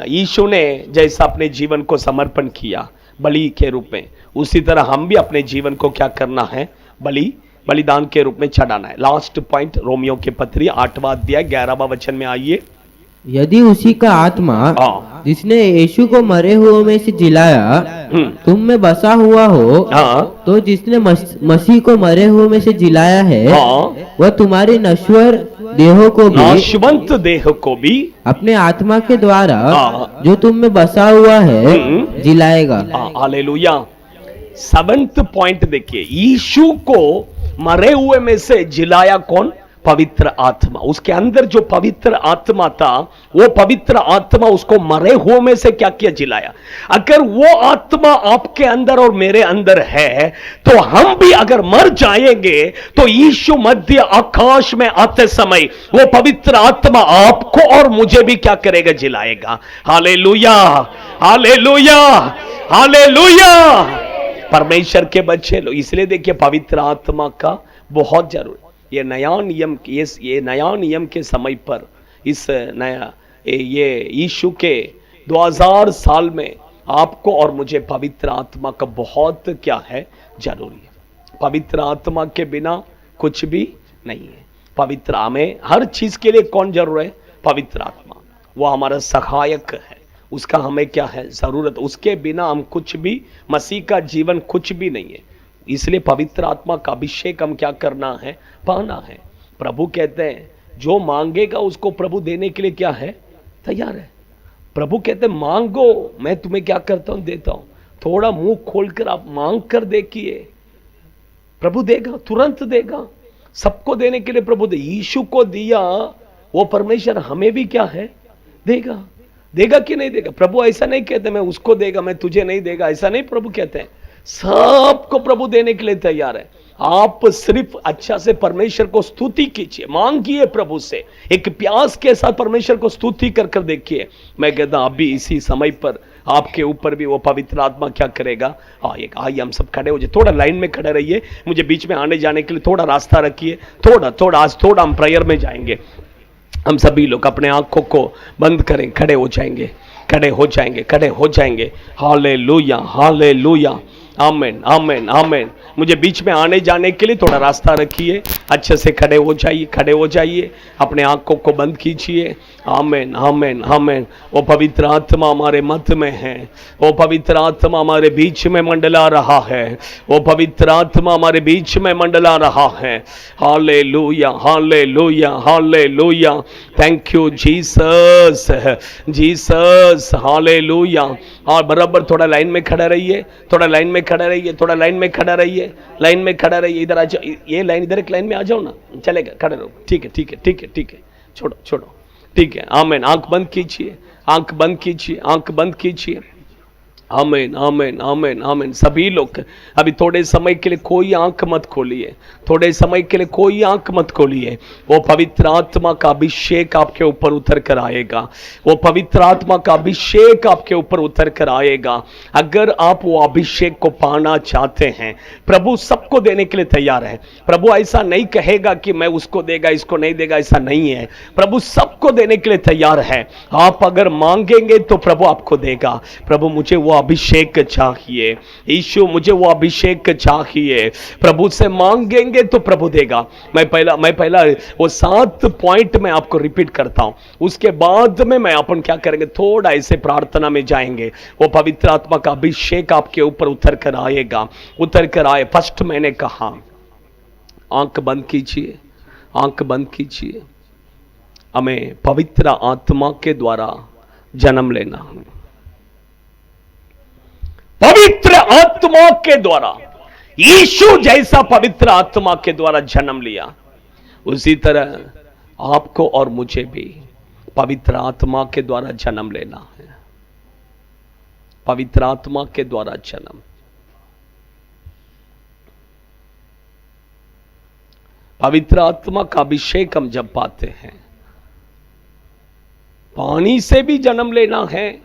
यीशु ने जैसा अपने जीवन को समर्पण किया बलि के रूप में, उसी तरह हम भी अपने जीवन को क्या करना है? बलिदान के रूप में चढ़ाना है। लास्ट पॉइंट, रोमियो के पत्री 8वां अध्याय 11वां वचन में आइए। यदि उसी का आत्मा जिसने यीशु को मरे हुए में से जिलाया तुम में बसा हुआ हो, तो जिसने मसीह को मरे हुए में से जिलाया है, वह तुम्हारी नश्वर देहों को भी, नाशवंत देह को भी अपने आत्मा के द्वारा जो तुम में बसा हुआ है जिलाएगा। हालेलुया। 7th पॉइंट देखिए, यीशु को मरे हुए में से जिलाया कौन? पवित्र आत्मा। उसके अंदर जो पवित्र आत्मा था, वो पवित्र आत्मा उसको मरे हुए में से क्या किया? जिलाया। अगर वो आत्मा आपके अंदर और मेरे अंदर है, तो हम भी अगर मर जाएंगे तो यीशु मध्य आकाश में आते समय वो पवित्र आत्मा आपको और मुझे भी क्या करेगा? जिलाएगा। Hallelujah, hallelujah, hallelujah. परमेश्वर के बच्चे लोग, इसलिए देखिए पवित्र आत्मा का बहुत जरूरी। ये नया नियम के समय पर, इस नया ये यीशु के 2000 साल में आपको और मुझे पवित्र आत्मा का बहुत क्या है? जरूरी है। पवित्र आत्मा के बिना कुछ भी नहीं है। पवित्र, हमें हर चीज के लिए कौन जरूर है? पवित्र आत्मा। वो हमारा सहायक है, उसका हमें क्या है? जरूरत। उसके बिना हम कुछ भी, मसीह का जीवन कुछ भी नहीं है। इसलिए पवित्र आत्मा का अभिषेक हम क्या करना है? पाना है। प्रभु कहते हैं जो मांगेगा उसको प्रभु देने के लिए क्या है? तैयार है। प्रभु कहते हैं मांगो, मैं तुम्हें क्या करता हूं? देता हूं। थोड़ा मुंह खोलकर आप मांग कर देखिए, प्रभु देगा, तुरंत देगा। सबको देने के लिए प्रभु दे। यीशु को दिया वो परमेश्वर हमें भी क्या है? देगा। देगा कि नहीं देगा? प्रभु ऐसा नहीं कहते मैं उसको देगा, मैं तुझे नहीं देगा, ऐसा नहीं प्रभु कहते हैं। सबको प्रभु देने के लिए तैयार है। आप सिर्फ अच्छा से परमेश्वर को स्तुति कीजिए, मांगिए प्रभु से, एक प्यास के साथ परमेश्वर को स्तुति कर कर देखिए। मैं कहता हूं अभी इसी समय पर आपके ऊपर भी वो पवित्र आत्मा क्या करेगा? आइए हम सब खड़े हो जाए, थोड़ा लाइन में खड़े रहिए, मुझे बीच में आने जाने के लिए थोड़ा रास्ता रखिए। थोड़ा आज थोड़ा हम प्रेयर में जाएंगे। हम सभी लोग अपने आंखों को बंद करें, खड़े हो जाएंगे, खड़े हो जाएंगे, खड़े हो जाएंगे। हालेलुया, हालेलुया, आमीन, आमीन, आमीन। मुझे बीच में आने जाने के लिए थोड़ा रास्ता रखिए। अच्छे से खड़े हो जाइए, खड़े हो जाइए, अपने आंखों को बंद कीजिए। आमीन, आमीन, आमीन। वो पवित्र आत्मा हमारे मध्य में है, वो पवित्र आत्मा हमारे बीच में मंडला रहा है, वो पवित्र आत्मा हमारे बीच में मंडला रहा है। Hallelujah, hallelujah, hallelujah. Thank you Jesus, Jesus, hallelujah. और बराबर थोड़ा लाइन में खड़ा रहिए, थोड़ा लाइन में खड़ा रहिए, थोड़ा लाइन में खड़ा रहिए, लाइन में खड़ा रहिए। इधर आ जाओ, ये लाइन इधर एक लाइन में आ जाओ ना, चलेगा, खड़े रहो। ठीक है, ठीक है, ठीक है, ठीक है, छोड़ो छोड़ो, ठीक है। आमीन। आंख बंद कीजिए, आंख बंद कीजिए, आंख बंद कीजिए। आमीन, आमीन, आमीन, आमीन। सभी लोग अभी थोड़े समय के लिए कोई आंख मत खोलिए, थोड़े समय के लिए कोई आंख मत खोलिए। वो पवित्र आत्मा का अभिषेक आपके ऊपर उतर कर आएगा, वो पवित्र आत्मा का अभिषेक आपके ऊपर उतर कर आएगा। अगर आप वो अभिषेक को पाना चाहते हैं, प्रभु सबको देने के लिए तैयार है। प्रभु ऐसा नहीं कहेगा कि मैं उसको देगा, इसको नहीं देगा, ऐसा नहीं है। प्रभु सबको देने के लिए तैयार है। आप अगर मांगेंगे तो प्रभु आपको देगा। प्रभु मुझे वो अभिषेक चाहिए, यीशु मुझे वो अभिषेक चाहिए। प्रभु से मांगेंगे तो प्रभु देगा। मैं पहला वो 7 पॉइंट में आपको रिपीट करता हूं, उसके बाद में मैं अपन क्या करेंगे, थोड़ा ऐसे प्रार्थना में जाएंगे। वो पवित्र आत्मा का अभिषेक आपके ऊपर उतर कर आएगा, उतर कर आए। फर्स्ट मैंने कहा, आंख बंद कीजिए, आंख बंद कीजिए। हमें पवित्र आत्मा के द्वारा जन्म लेना है, पवित्र आत्मा के द्वारा। यीशु जैसा पवित्र आत्मा के द्वारा जन्म लिया, उसी तरह आपको और मुझे भी पवित्र आत्मा के द्वारा जन्म लेना है। पवित्र आत्मा के द्वारा जन्म। पवित्र आत्मा का अभिषेक हम जब पाते हैं, पानी से भी जन्म लेना है,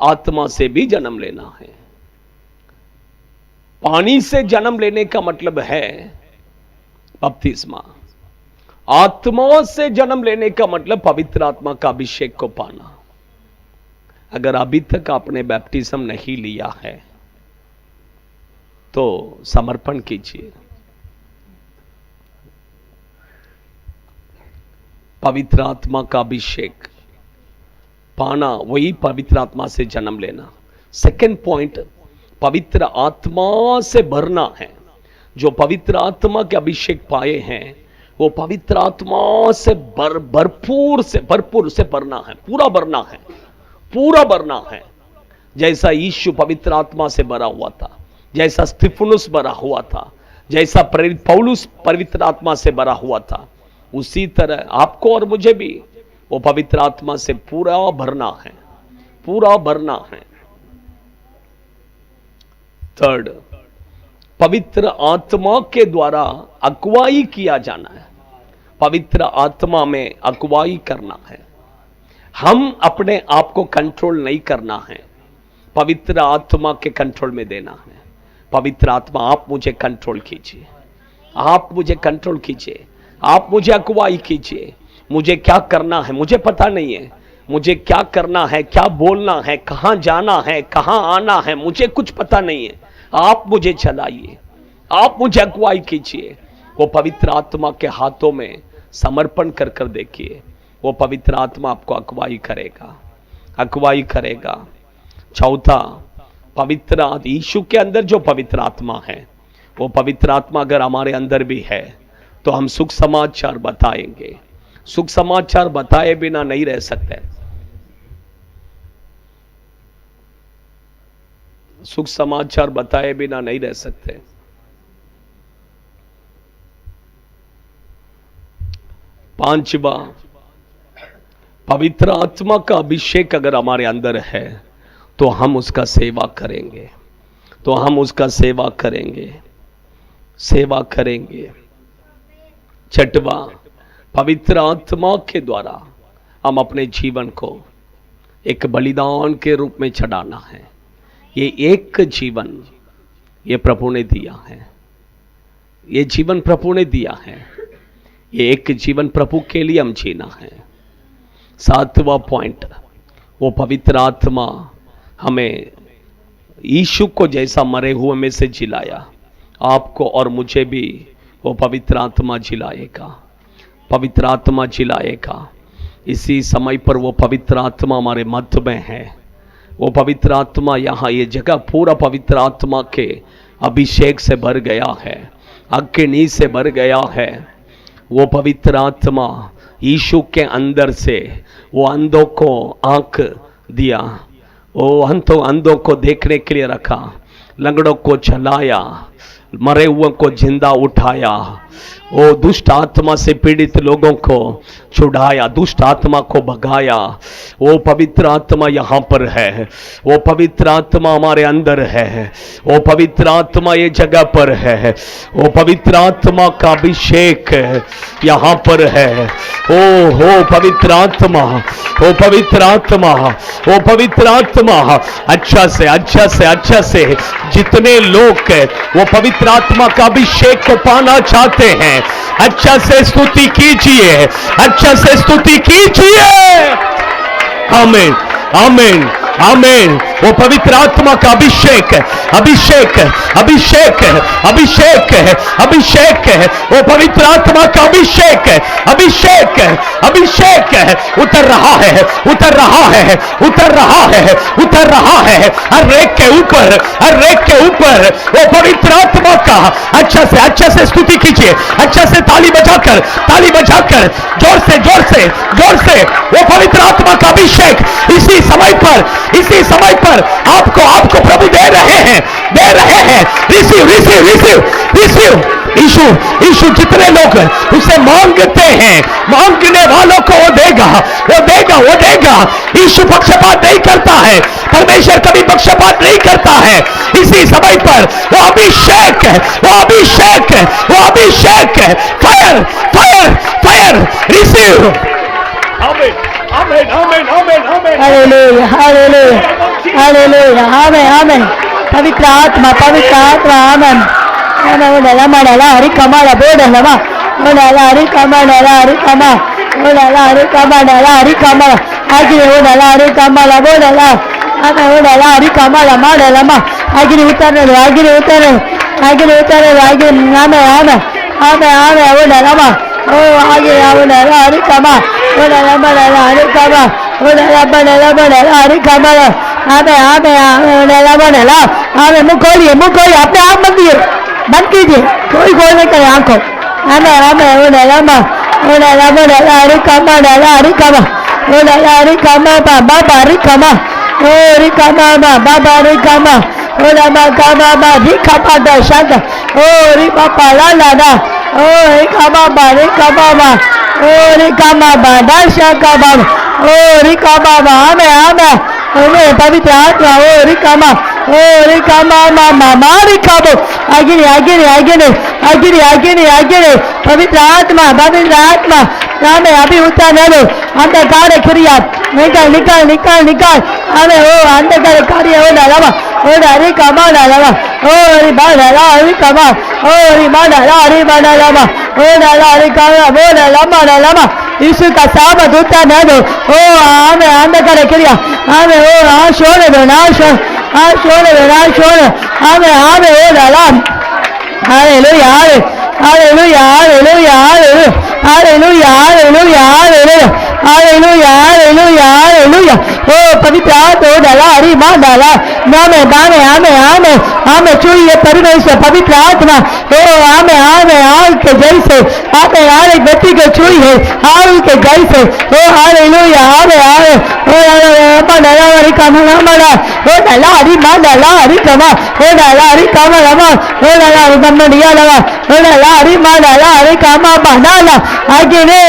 आत्मा से भी जन्म लेना है। पानी से जन्म लेने का मतलब है बपतिस्मा, आत्मा से जन्म लेने का मतलब पवित्र आत्मा का अभिषेक को पाना। अगर अभी तक आपने बैप्टिज्म नहीं लिया है तो समर्पण कीजिए। पवित्र आत्मा का अभिषेक पाना, वही पवित्र आत्मा से जन्म लेना। सेकंड पॉइंट, पवित्र आत्मा से भरना है। जो पवित्र आत्मा के अभिषेक पाए हैं, वो पवित्र आत्मा से भरपूर से भरना है, पूरा भरना है, पूरा भरना है। जैसा यीशु पवित्र आत्मा से भरा हुआ था, जैसा स्तिफनुस भरा हुआ था, जैसा प्रेरित पौलुस पवित्र आत्मा से भरा हुआ था, उसी तरह आपको और मुझे भी वो पवित्र आत्मा से पूरा भरना है, पूरा भरना है। थर्ड, पवित्र आत्मा के द्वारा अगुवाई किया जाना है। पवित्र आत्मा में अगुवाई करना है। हम अपने आप को कंट्रोल नहीं करना है, पवित्र आत्मा के कंट्रोल में देना है। पवित्र आत्मा, आप मुझे कंट्रोल कीजिए, आप मुझे कंट्रोल कीजिए, आप मुझे अगुवाई कीजिए। मुझे क्या करना है मुझे पता नहीं है, मुझे क्या करना है, क्या बोलना है, कहां जाना है, कहां आना है, मुझे कुछ पता नहीं है। आप मुझे चलाइए, आप मुझे अगुवाई कीजिए। वो पवित्र आत्मा के हाथों में समर्पण कर कर देखिए, वो पवित्र आत्मा आपको अगुवाई करेगा, अगुवाई करेगा। चौथा, पवित्र यीशु के अंदर जो पवित्र आत्मा है, वो पवित्र आत्मा अगर हमारे अंदर भी है तो हम सुख समाचार बताएंगे। सुख समाचार बताए बिना नहीं रह सकते, सुख समाचार बताए बिना नहीं रह सकते। पांचवा, पवित्र आत्मा का अभिषेक अगर हमारे अंदर है तो हम उसका सेवा करेंगे, तो हम उसका सेवा करेंगे, सेवा करेंगे। छठवा, पवित्र आत्मा के द्वारा हम अपने जीवन को एक बलिदान के रूप में चढ़ाना है। ये एक जीवन ये प्रभु ने दिया है, ये जीवन प्रभु ने दिया है, ये एक जीवन प्रभु के लिए हम जीना है। सातवां पॉइंट, वो पवित्र आत्मा हमें यीशु को जैसा मरे हुए में से जिलाया, आपको और मुझे भी वो पवित्र आत्मा जिलाएगा, पवित्र आत्मा जिलाएगा। इसी समय पर वो पवित्र आत्मा हमारे मध्य में है। वो पवित्र आत्मा यहाँ ये जगह पूरा पवित्र आत्मा के अभिषेक से भर गया है, अग्नि से भर गया है। वो पवित्र आत्मा यीशु के अंदर से वो अंधों को आंख दिया, वो अंधों को देखने के लिए रखा, लंगड़ों को चलाया, मरे हुए को जिंदा उठाया, वो दुष्ट आत्मा से पीड़ित लोगों को छुड़ाया, दुष्ट आत्मा को भगाया। वो पवित्र आत्मा यहाँ पर है, वो पवित्र आत्मा हमारे अंदर है, वो पवित्र आत्मा ये जगह पर है, वो पवित्र आत्मा का अभिषेक यहाँ पर है। ओ हो पवित्र आत्मा, वो पवित्र आत्मा, वो पवित्र आत्मा। अच्छा से जितने लोग वो पवित्र आत्मा का अभिषेक को पाना चाहते हैं, अच्छा से स्तुति कीजिए, अच्छा से स्तुति कीजिए। आमीन, आमीन, आमीन। वो पवित्र आत्मा का अभिषेक, अभिषेक, अभिषेक, अभिषेक, अभिषेक, वो पवित्र आत्मा का अभिषेक, अभिषेक, अभिषेक उतर रहा है, उतर रहा है, उतर रहा है, उतर रहा है हर एक के ऊपर, हर एक के ऊपर वो पवित्र आत्मा का। अच्छे से स्तुति कीजिए, अच्छे से ताली बजाकर, ताली बजाकर, जोर से, जोर से, जोर से। वो पवित्र आत्मा का अभिषेक इसी समय पर, इसी समय पर आपको, आपको प्रभु दे रहे हैं, दे रहे हैं। Receive, receive, receive, receive. Yeshu, Yeshu जितने लोग उसे मांगते हैं, मांगने वालों को वो देगा, वो देगा, वो देगा। यीशु पक्षपात नहीं करता है, परमेश्वर कभी पक्षपात नहीं करता है। इसी समय पर वो अभिषेक है, वो अभिषेक है, वो अभिषेक है। Fire, fire, fire, receive. आमीन, आमीन, आमीन, आमीन, आमीन। हालेलुया, हालेलुया, हालेलुया, आमीन, आमीन। पवित्र आत्मा, पवित्र आत्मा, आमीन। ओडाला मडाला हरि कमाला बोडलवा, ओडाला हरि कमाला, हरि कमा, ओडाला हरि कमाला, हरि कमा, आगे ओडाला हरि कमाला बोडला, आगे ओडाला हरि कमाला मडाला मा, आगे उतरने, आगे उतरने, आगे उतरने, आगे आमे आमे आमे आमे ओडाला मा, ओ आगे ओडाला हरि कमा, ओडाला मडाला हरि कमा, ओडाला मडाला मडाला हरि कमाला, आमे आमे ओडाला मडाला, आमे मुंह खोलिए, मुंह खोलिए, अपने आप बंद कीजिए, बंद कीजिए, कोई खोल नहीं करे आंखों। आमे आमे ओडाला मा, ओडाला मडाला हरि कमा, डाला हरि कमा, ओडाला हरि कमा बाबा हरि कमा, ओ हरि कमा बाबा हरि कमा, ओडाला कमा बा हरि कमा दशांत, ओ हरि पापा ला लादा, ओ हरि कमा हरि कमा बा, ओ हरि कमा बा दशा कमा, ओ हरि कमा बा आमे आमे, ओमे पवित्र आत्मा, ओ हरि कमा, ओ हरि कमा मामा हरि कमा, आगे आगे आगे आगे आगे आगे पवित्र आत्मा, पवित्र आत्मा, आमे अभी उतार लो, अंधकार क्रिया निकाल निकाल निकाल निकाल, आमे ओ अंधकार कार्य हो डाला, ओ हरि कमा डाला, ओ हरि डाला हरि कमा, ओ हरि डाला हरि डाला, ओ डाला हरि कमा, वो डाला डाला, यीशु का सामर्थ उतार न दो, ओ आमे अंधकार क्रिया, आमे ओ नाश होने दो, नाश नाश होने दो, नाश होने, आमे आमे ओ डाला। Hallelujah, hallelujah, hallelujah, hallelujah, hallelujah, hallelujah, hallelujah, hallelujah, hallelujah. ओ पवित्र आत्मा डाला, हरि मां डाला, नामे दाने आमे आमे आमे छुइए परमेश्वर पवित्र आत्मा, ओ आमे आमे आग के जैसे, आमे आग एक व्यक्ति को छुई है, आग के जैसे, ओ हालेलुया, आमे आमे, ओ डाला हरि कामा डाला, ओ डाला हरि मां डाला हरि कामा, ओ डाला हरि कामा लमा, ओ डाला हरि कामा दिया लगा, ओ डाला हरि मां डाला हरि कामा डाला, आगे ने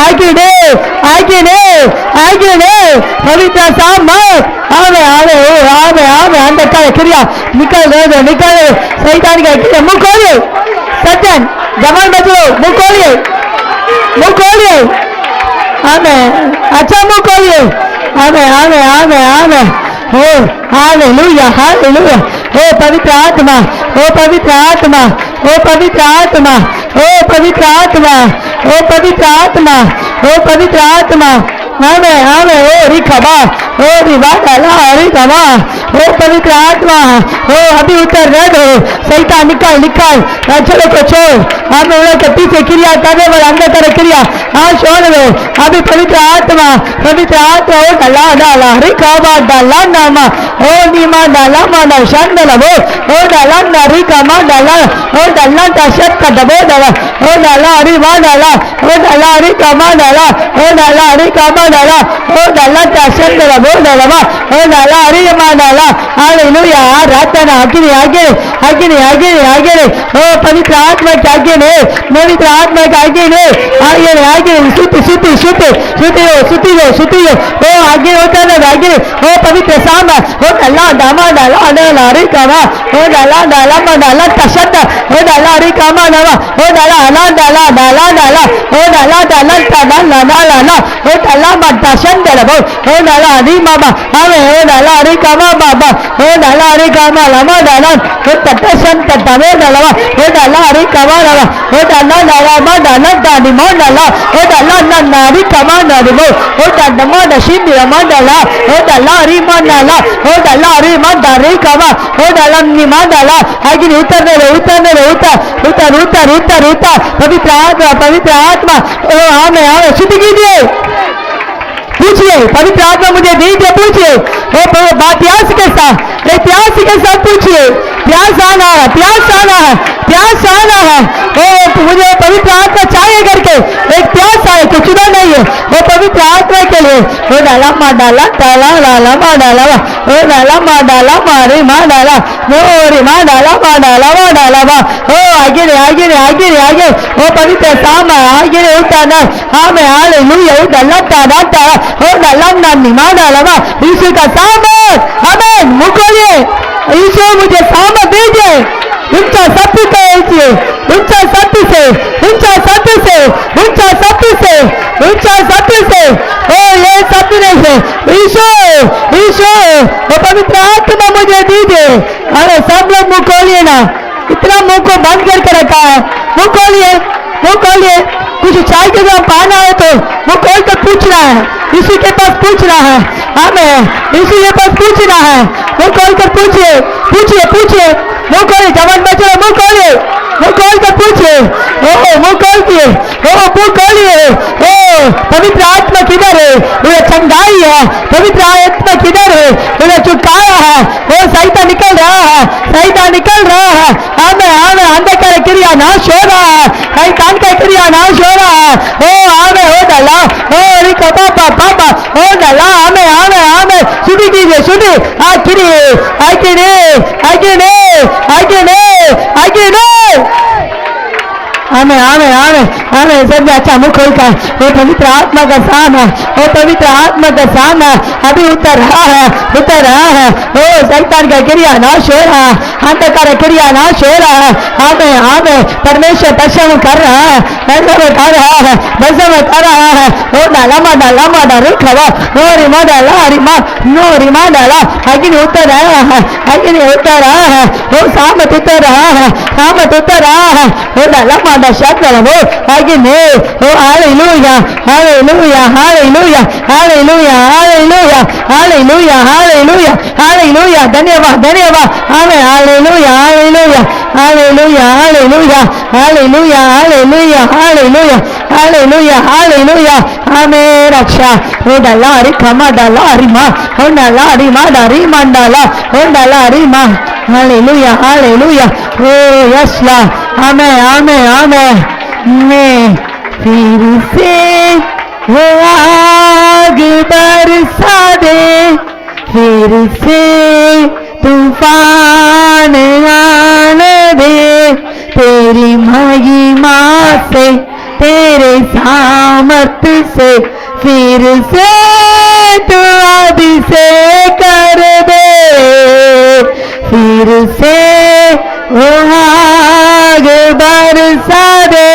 आगे ने आगे ने आगे ने पवित्र सामर्थ, आवे आवे ओ आवे आवे अंधकार क्रिया निकल दो, निकल शैतान का क्रिया, मुंह खोलिए सज्जन, जवान बच्चों मुंह खोलिए, मुंह खोलिए, आवे अच्छा मुंह खोलिए, आवे आवे आवे आवे, ओ हालेलुया, हालेलुया। ओ पवित्र आत्मा, ओ पवित्र आत्मा, ओ पवित्र आत्मा, ओ पवित्र आत्मा, ओ पवित्र आत्मा, ओ पवित्र आत्मा, आवे आवे ओ रिखबा, ओ रिवाला रिखबा, ओ पवित्र आत्मा, ओ अभी उतर रह दो, शैतान निकाल निकाल, चलो को छोड़, हमें उन्हें के पीछे क्रिया करने वाला अंदर क्रिया, हाँ छोड़ दो, अभी पवित्र आत्मा, ओ डाला डाला रिखबा डाला नामा, ओ नीमा डाला माना शांडला वो, ओ डाला नारी कामा डाला, ओ डाला दशत का दबो डाला, ओ डाला रिवा डाला, ओ डाला हरि कामा डाला, ओ डाला हरि कामा डाला, ओ डाला दशत का दबो डाला, ओ डाला हरि मा डाला, हालेलुया। आराधना आगे आगे आगे आगे आगे, ओ पवित्र आत्मा के आगे ने, पवित्र आत्मा के आगे ने, आगे आगे सुती सुती सुती सुती हो सुती हो सुती हो, ओ आगे होता ना आगे, ओ पवित्र सामा, ओ डाला दामा डाला डाला हरि कामा, ओ डाला डाला मा डाला तशत, ओ डाला हरि कामा डाला, ओ डाला हला डाला डाला डाला, ओ डाला डाला डाला डाला डाला, ओ डाला मा तशन डाला, ओ डाला हरि मामा, हमें ओ डाला हरि कामा बाबा, ओ डाला हरि कामा लमा डाला, ओ तटशन तटवे डाला, ओ डाला हरि कामा डाला, ओ डाला डाला मा डाला डाली मा डाला, ओ डाला ना नारी कामा डाली मो, ओ डाला मा दशिन मा डाला, ओ डाला हरी मंडाला ओ डाला हरी मंडारी कमा ओ डाला निमांडाला अग्नि उतरने दो उतर उतर उतर उतर उतर पवित्र आत्मा ओ आमे आमे शुद्ध कीजिए पूछिए पवित्र आत्मा मुझे दीजिए पूछिए वो प्यास के साथ पूछिए प्यास आना है वो मुझे पवित्र आत्मा चाहिए करके एक प्यास आए कुछ ना नहीं है वो पवित्र आत्मा के लिए वो डाला ताला लाला मा डाला वो डाला मा डाला मारी मा डाला मोरी मा डाला वो आगे वो पवित्र सामा आगे उताना हमें हालेलुया वो डाला तारा वो डाला नानी मा डाला यीशु का सामर्थ हमें मुकोलिए यीशु मुझे सामर्थ दीजिए ऊंचा सत्य कहिए ऊंचा सत्य से ओ ये सत्य नहीं है यीशु वो पवित्र आत्मा मुझे दीजिए अरे सब लोग मुंह खोलिए ना इतना मुंह को बंद करके रखा है मुंह खोलिए कुछ चाय के साथ पाना है तो मुंह खोल कर पूछना है इसी के पास पूछना है हमें इसी के पास पूछना है मुंह खोल कर पूछिए मुंह खोलिए जवान बच्चे मुंह खोलिए मुंह खोल कर पूछिए मुंह खोलिए पवित्र आत्मा किधर है उन्हें चंगाई है पवित्र आत्मा किधर है उन्हें छुटकारा है वो सैतान निकल रहा है हमें अंधकार क्रिया नाश हो रहा है शैतान का क्रिया नाश हो रहा है हमें हो डाला रिको पापा हो डाला हमें सुधी कीजिए हमें सब अच्छा मुख खोलकर वो पवित्र आत्मा का साम है अभी उतर रहा है वो शैतान का क्रिया नाश हो रहा है अंधकार क्रिया नाश हो रहा है हमें परमेश्वर पश्चिम कर रहा है वो डाला रुखवा नोरी मा डाला अग्नि उतर रहा है वो सामत उतर रहा है वो डाला मादा शब्द वो अग्नि वो हालेलुया धन्यवाद हमें हालेलुया हमें रक्षा हो डाला हरी खमा डाला हरी माँ हो डाला हरी माँ डारी मंडाला हो डाला हरी माँ हालेलुया ओ यशला हमें फिर से वो आग बरसा दे फिर से तूफान आने दे तेरी महिमा से तेरे सामर्थ से फिर से तू आदि से कर दे फिर से वो आग बरसा दे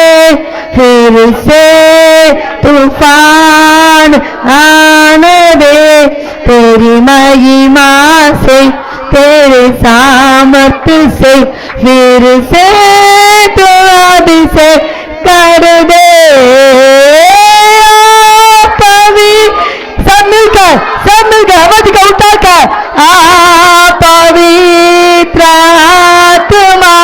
फिर से तूफान आने दे तेरी महिमा से तेरे सामर्थ से फिर से तू आदि से कर दे सब मिलकर आवाज का उठाकर पवित्र आत्मा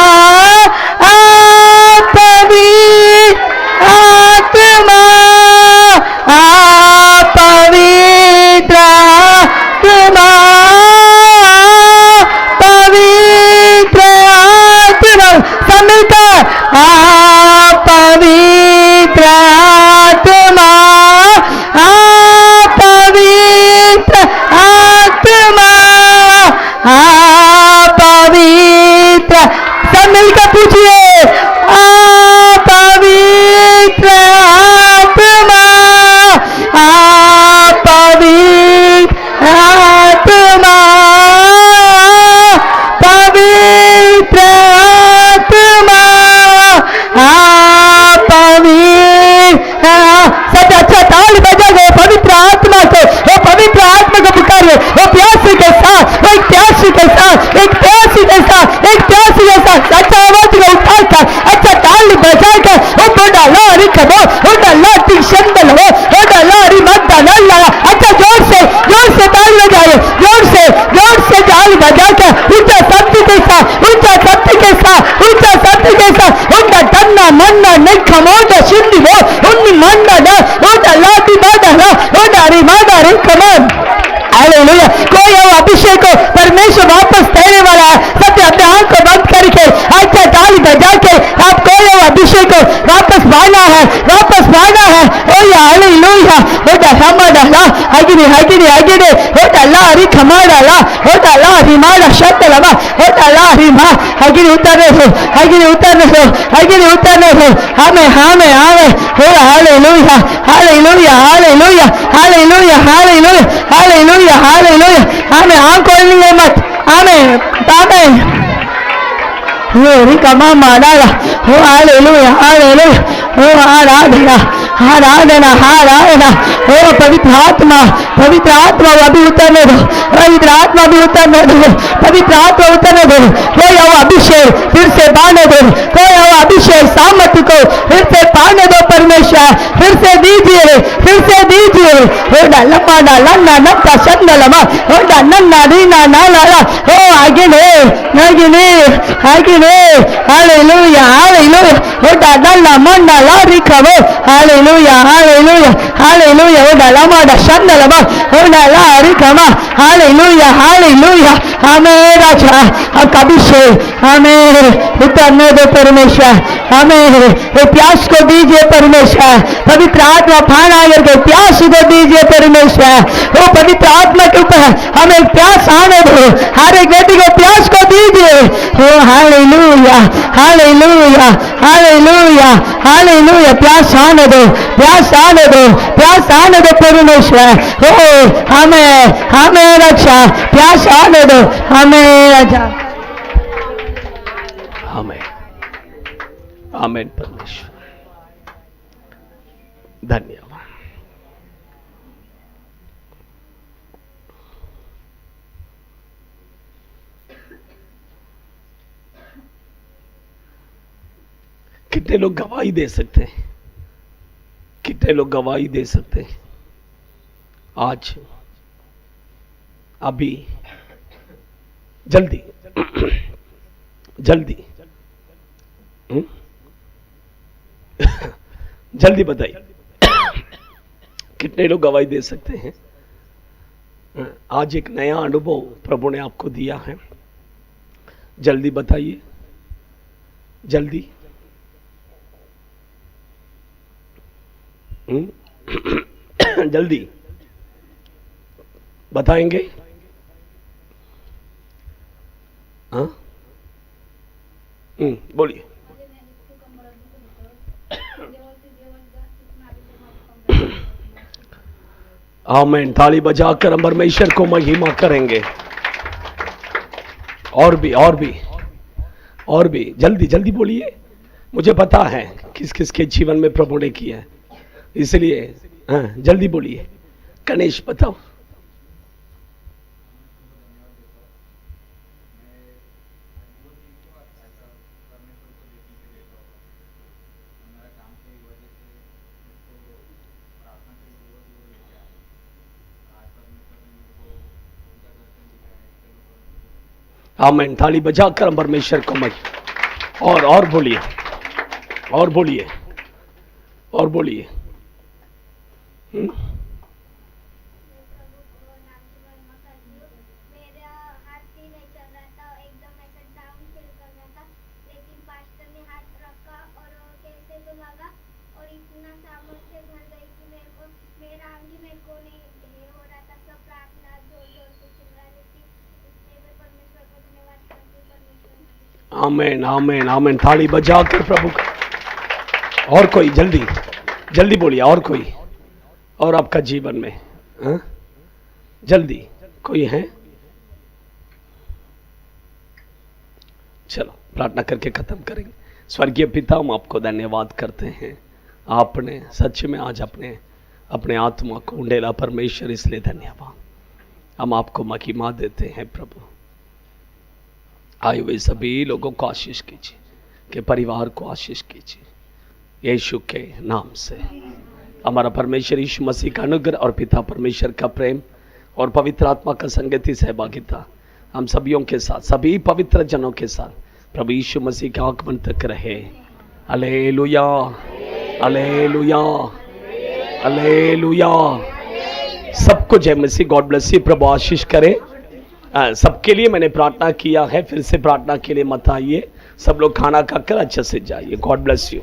अच्छा जोर से ताली बजाइए ताली बजा के ऊंचा शब्द के साथ, ऊंचा शब्द के साथ, ऊंचा शब्द के साथ उनका टन्ना मन्ना नहीं खमोजा शिंदी वो उन्नी मंडा ना उनका लाठी बाधा ना उनका रिमादा रे कमान। हालेलुया। कोई वो अभिषेक को परमेश्वर वापस देने वाला है। सब अपने आंख को बंद करके अच्छा ताली बजा के आप कोई वो अभिषेक को वापस पाना है, वापस पाना है। ओ या हालेलुया। ओटा हमारा ला आगिने आगिने आगिने ओटा ला री खमाड़ा ला ओटा ला रिमाड़ा शब्द लगा ओटा ला रिमा आगिने उतरने दो, आगिने उतरने दो, आगिने उतरने दो। हमें हमें हमें हो hallelujah hallelujah hallelujah hallelujah hallelujah hallelujah hallelujah. हमें आंख खोलनी मत, हमें हमें कमा मारा हो हालेलुया हालेलुया हो आराधना आराधना आराधना। हो पवित्र आत्मा अभी उतरने दो, पवित्र आत्मा भी उतरने दो, पवित्र आत्मा उतरने दो। कोई वो अभिषेक फिर से पाने दो, कोई वो अभिषेक सामर्थ्य को फिर से पाने दो परमेश्वर, फिर से दीजिए, फिर से दीजिए। हो लम्बा लन्ना नक्का शब्द लमा हो नन्ना रीना नाला हो आगे ने आगे ने हालेलुया हालेलुया। हो डाला मंडा लारी खबो हालेलुया हालेलुया हालेलुया। हो डाला माडा शब्द लमा हो डाला हरी खमा हालेलुया हालेलुया। हमें राजा अब अभिषेक हमें उतरने दो परमेश्वर, हमें प्यास को दीजिए परमेश्वर। पवित्र आत्मा फाना करके प्यास को दीजिए परमेश्वर। वो पवित्र आत्मा के ऊपर हमें प्यास आने दो, हर एक व्यक्ति को प्यास को दीजिए। हो हालेलुया हालेलुया हालेलुया हालेलुया। प्यास आने दो, प्यास आने दो, प्यास आने दो परमेश्वर। हो हमें रक्षा प्यास आने दो, हमें रक्षा। आमेन आमेन। परमेश्वर धन्यवाद। कितने लोग गवाही दे सकते हैं? कितने लोग गवाही दे सकते हैं? आज अभी जल्दी जल्दी जल्दी बताइए, कितने लोग गवाही दे सकते हैं? आज एक नया अनुभव प्रभु ने आपको दिया है। जल्दी बताइए, जल्दी। जल्दी बताएंगे? हाँ बोलिए। आमीन। ताली बजाकर हम परमेश्वर को महिमा करेंगे। और भी जल्दी जल्दी बोलिए। मुझे पता है किस किस के जीवन में प्रभु ने किया है, इसलिए हाँ जल्दी बोलिए। गणेश बताओ। आमीन। थाली बजाकर हम परमेश्वर को महिमा। और बोलिए, और बोलिए, और बोलिए। आमीन आमीन आमीन। थाली बजाकर प्रभु का। और कोई जल्दी जल्दी बोलिए। और कोई, और आपका जीवन में हाँ? जल्दी कोई है? चलो प्रार्थना करके खत्म करेंगे। स्वर्गीय पिता, हम आपको धन्यवाद करते हैं। आपने सच में आज अपने आत्मा को उंडेला परमेश्वर, इसलिए धन्यवाद। हम आपको महिमा देते हैं प्रभु। आए हुए सभी लोगों को आशीष कीजिए, के परिवार को आशीष कीजिए यीशु के नाम से। हमारा परमेश्वर यीशु मसीह का अनुग्रह और पिता परमेश्वर का प्रेम और पवित्र आत्मा का संगति सहभागिता हम सभियों के साथ, सभी पवित्र जनों के साथ प्रभु यीशु मसीह के आगमन तक रहे। Hallelujah, hallelujah, hallelujah. सबको जय मसीह। God bless you. प्रभु आशीष करे। सबके लिए मैंने प्रार्थना किया है, फिर से प्रार्थना के लिए मत आइए। सब लोग खाना खाकर अच्छे से जाइए। God bless you.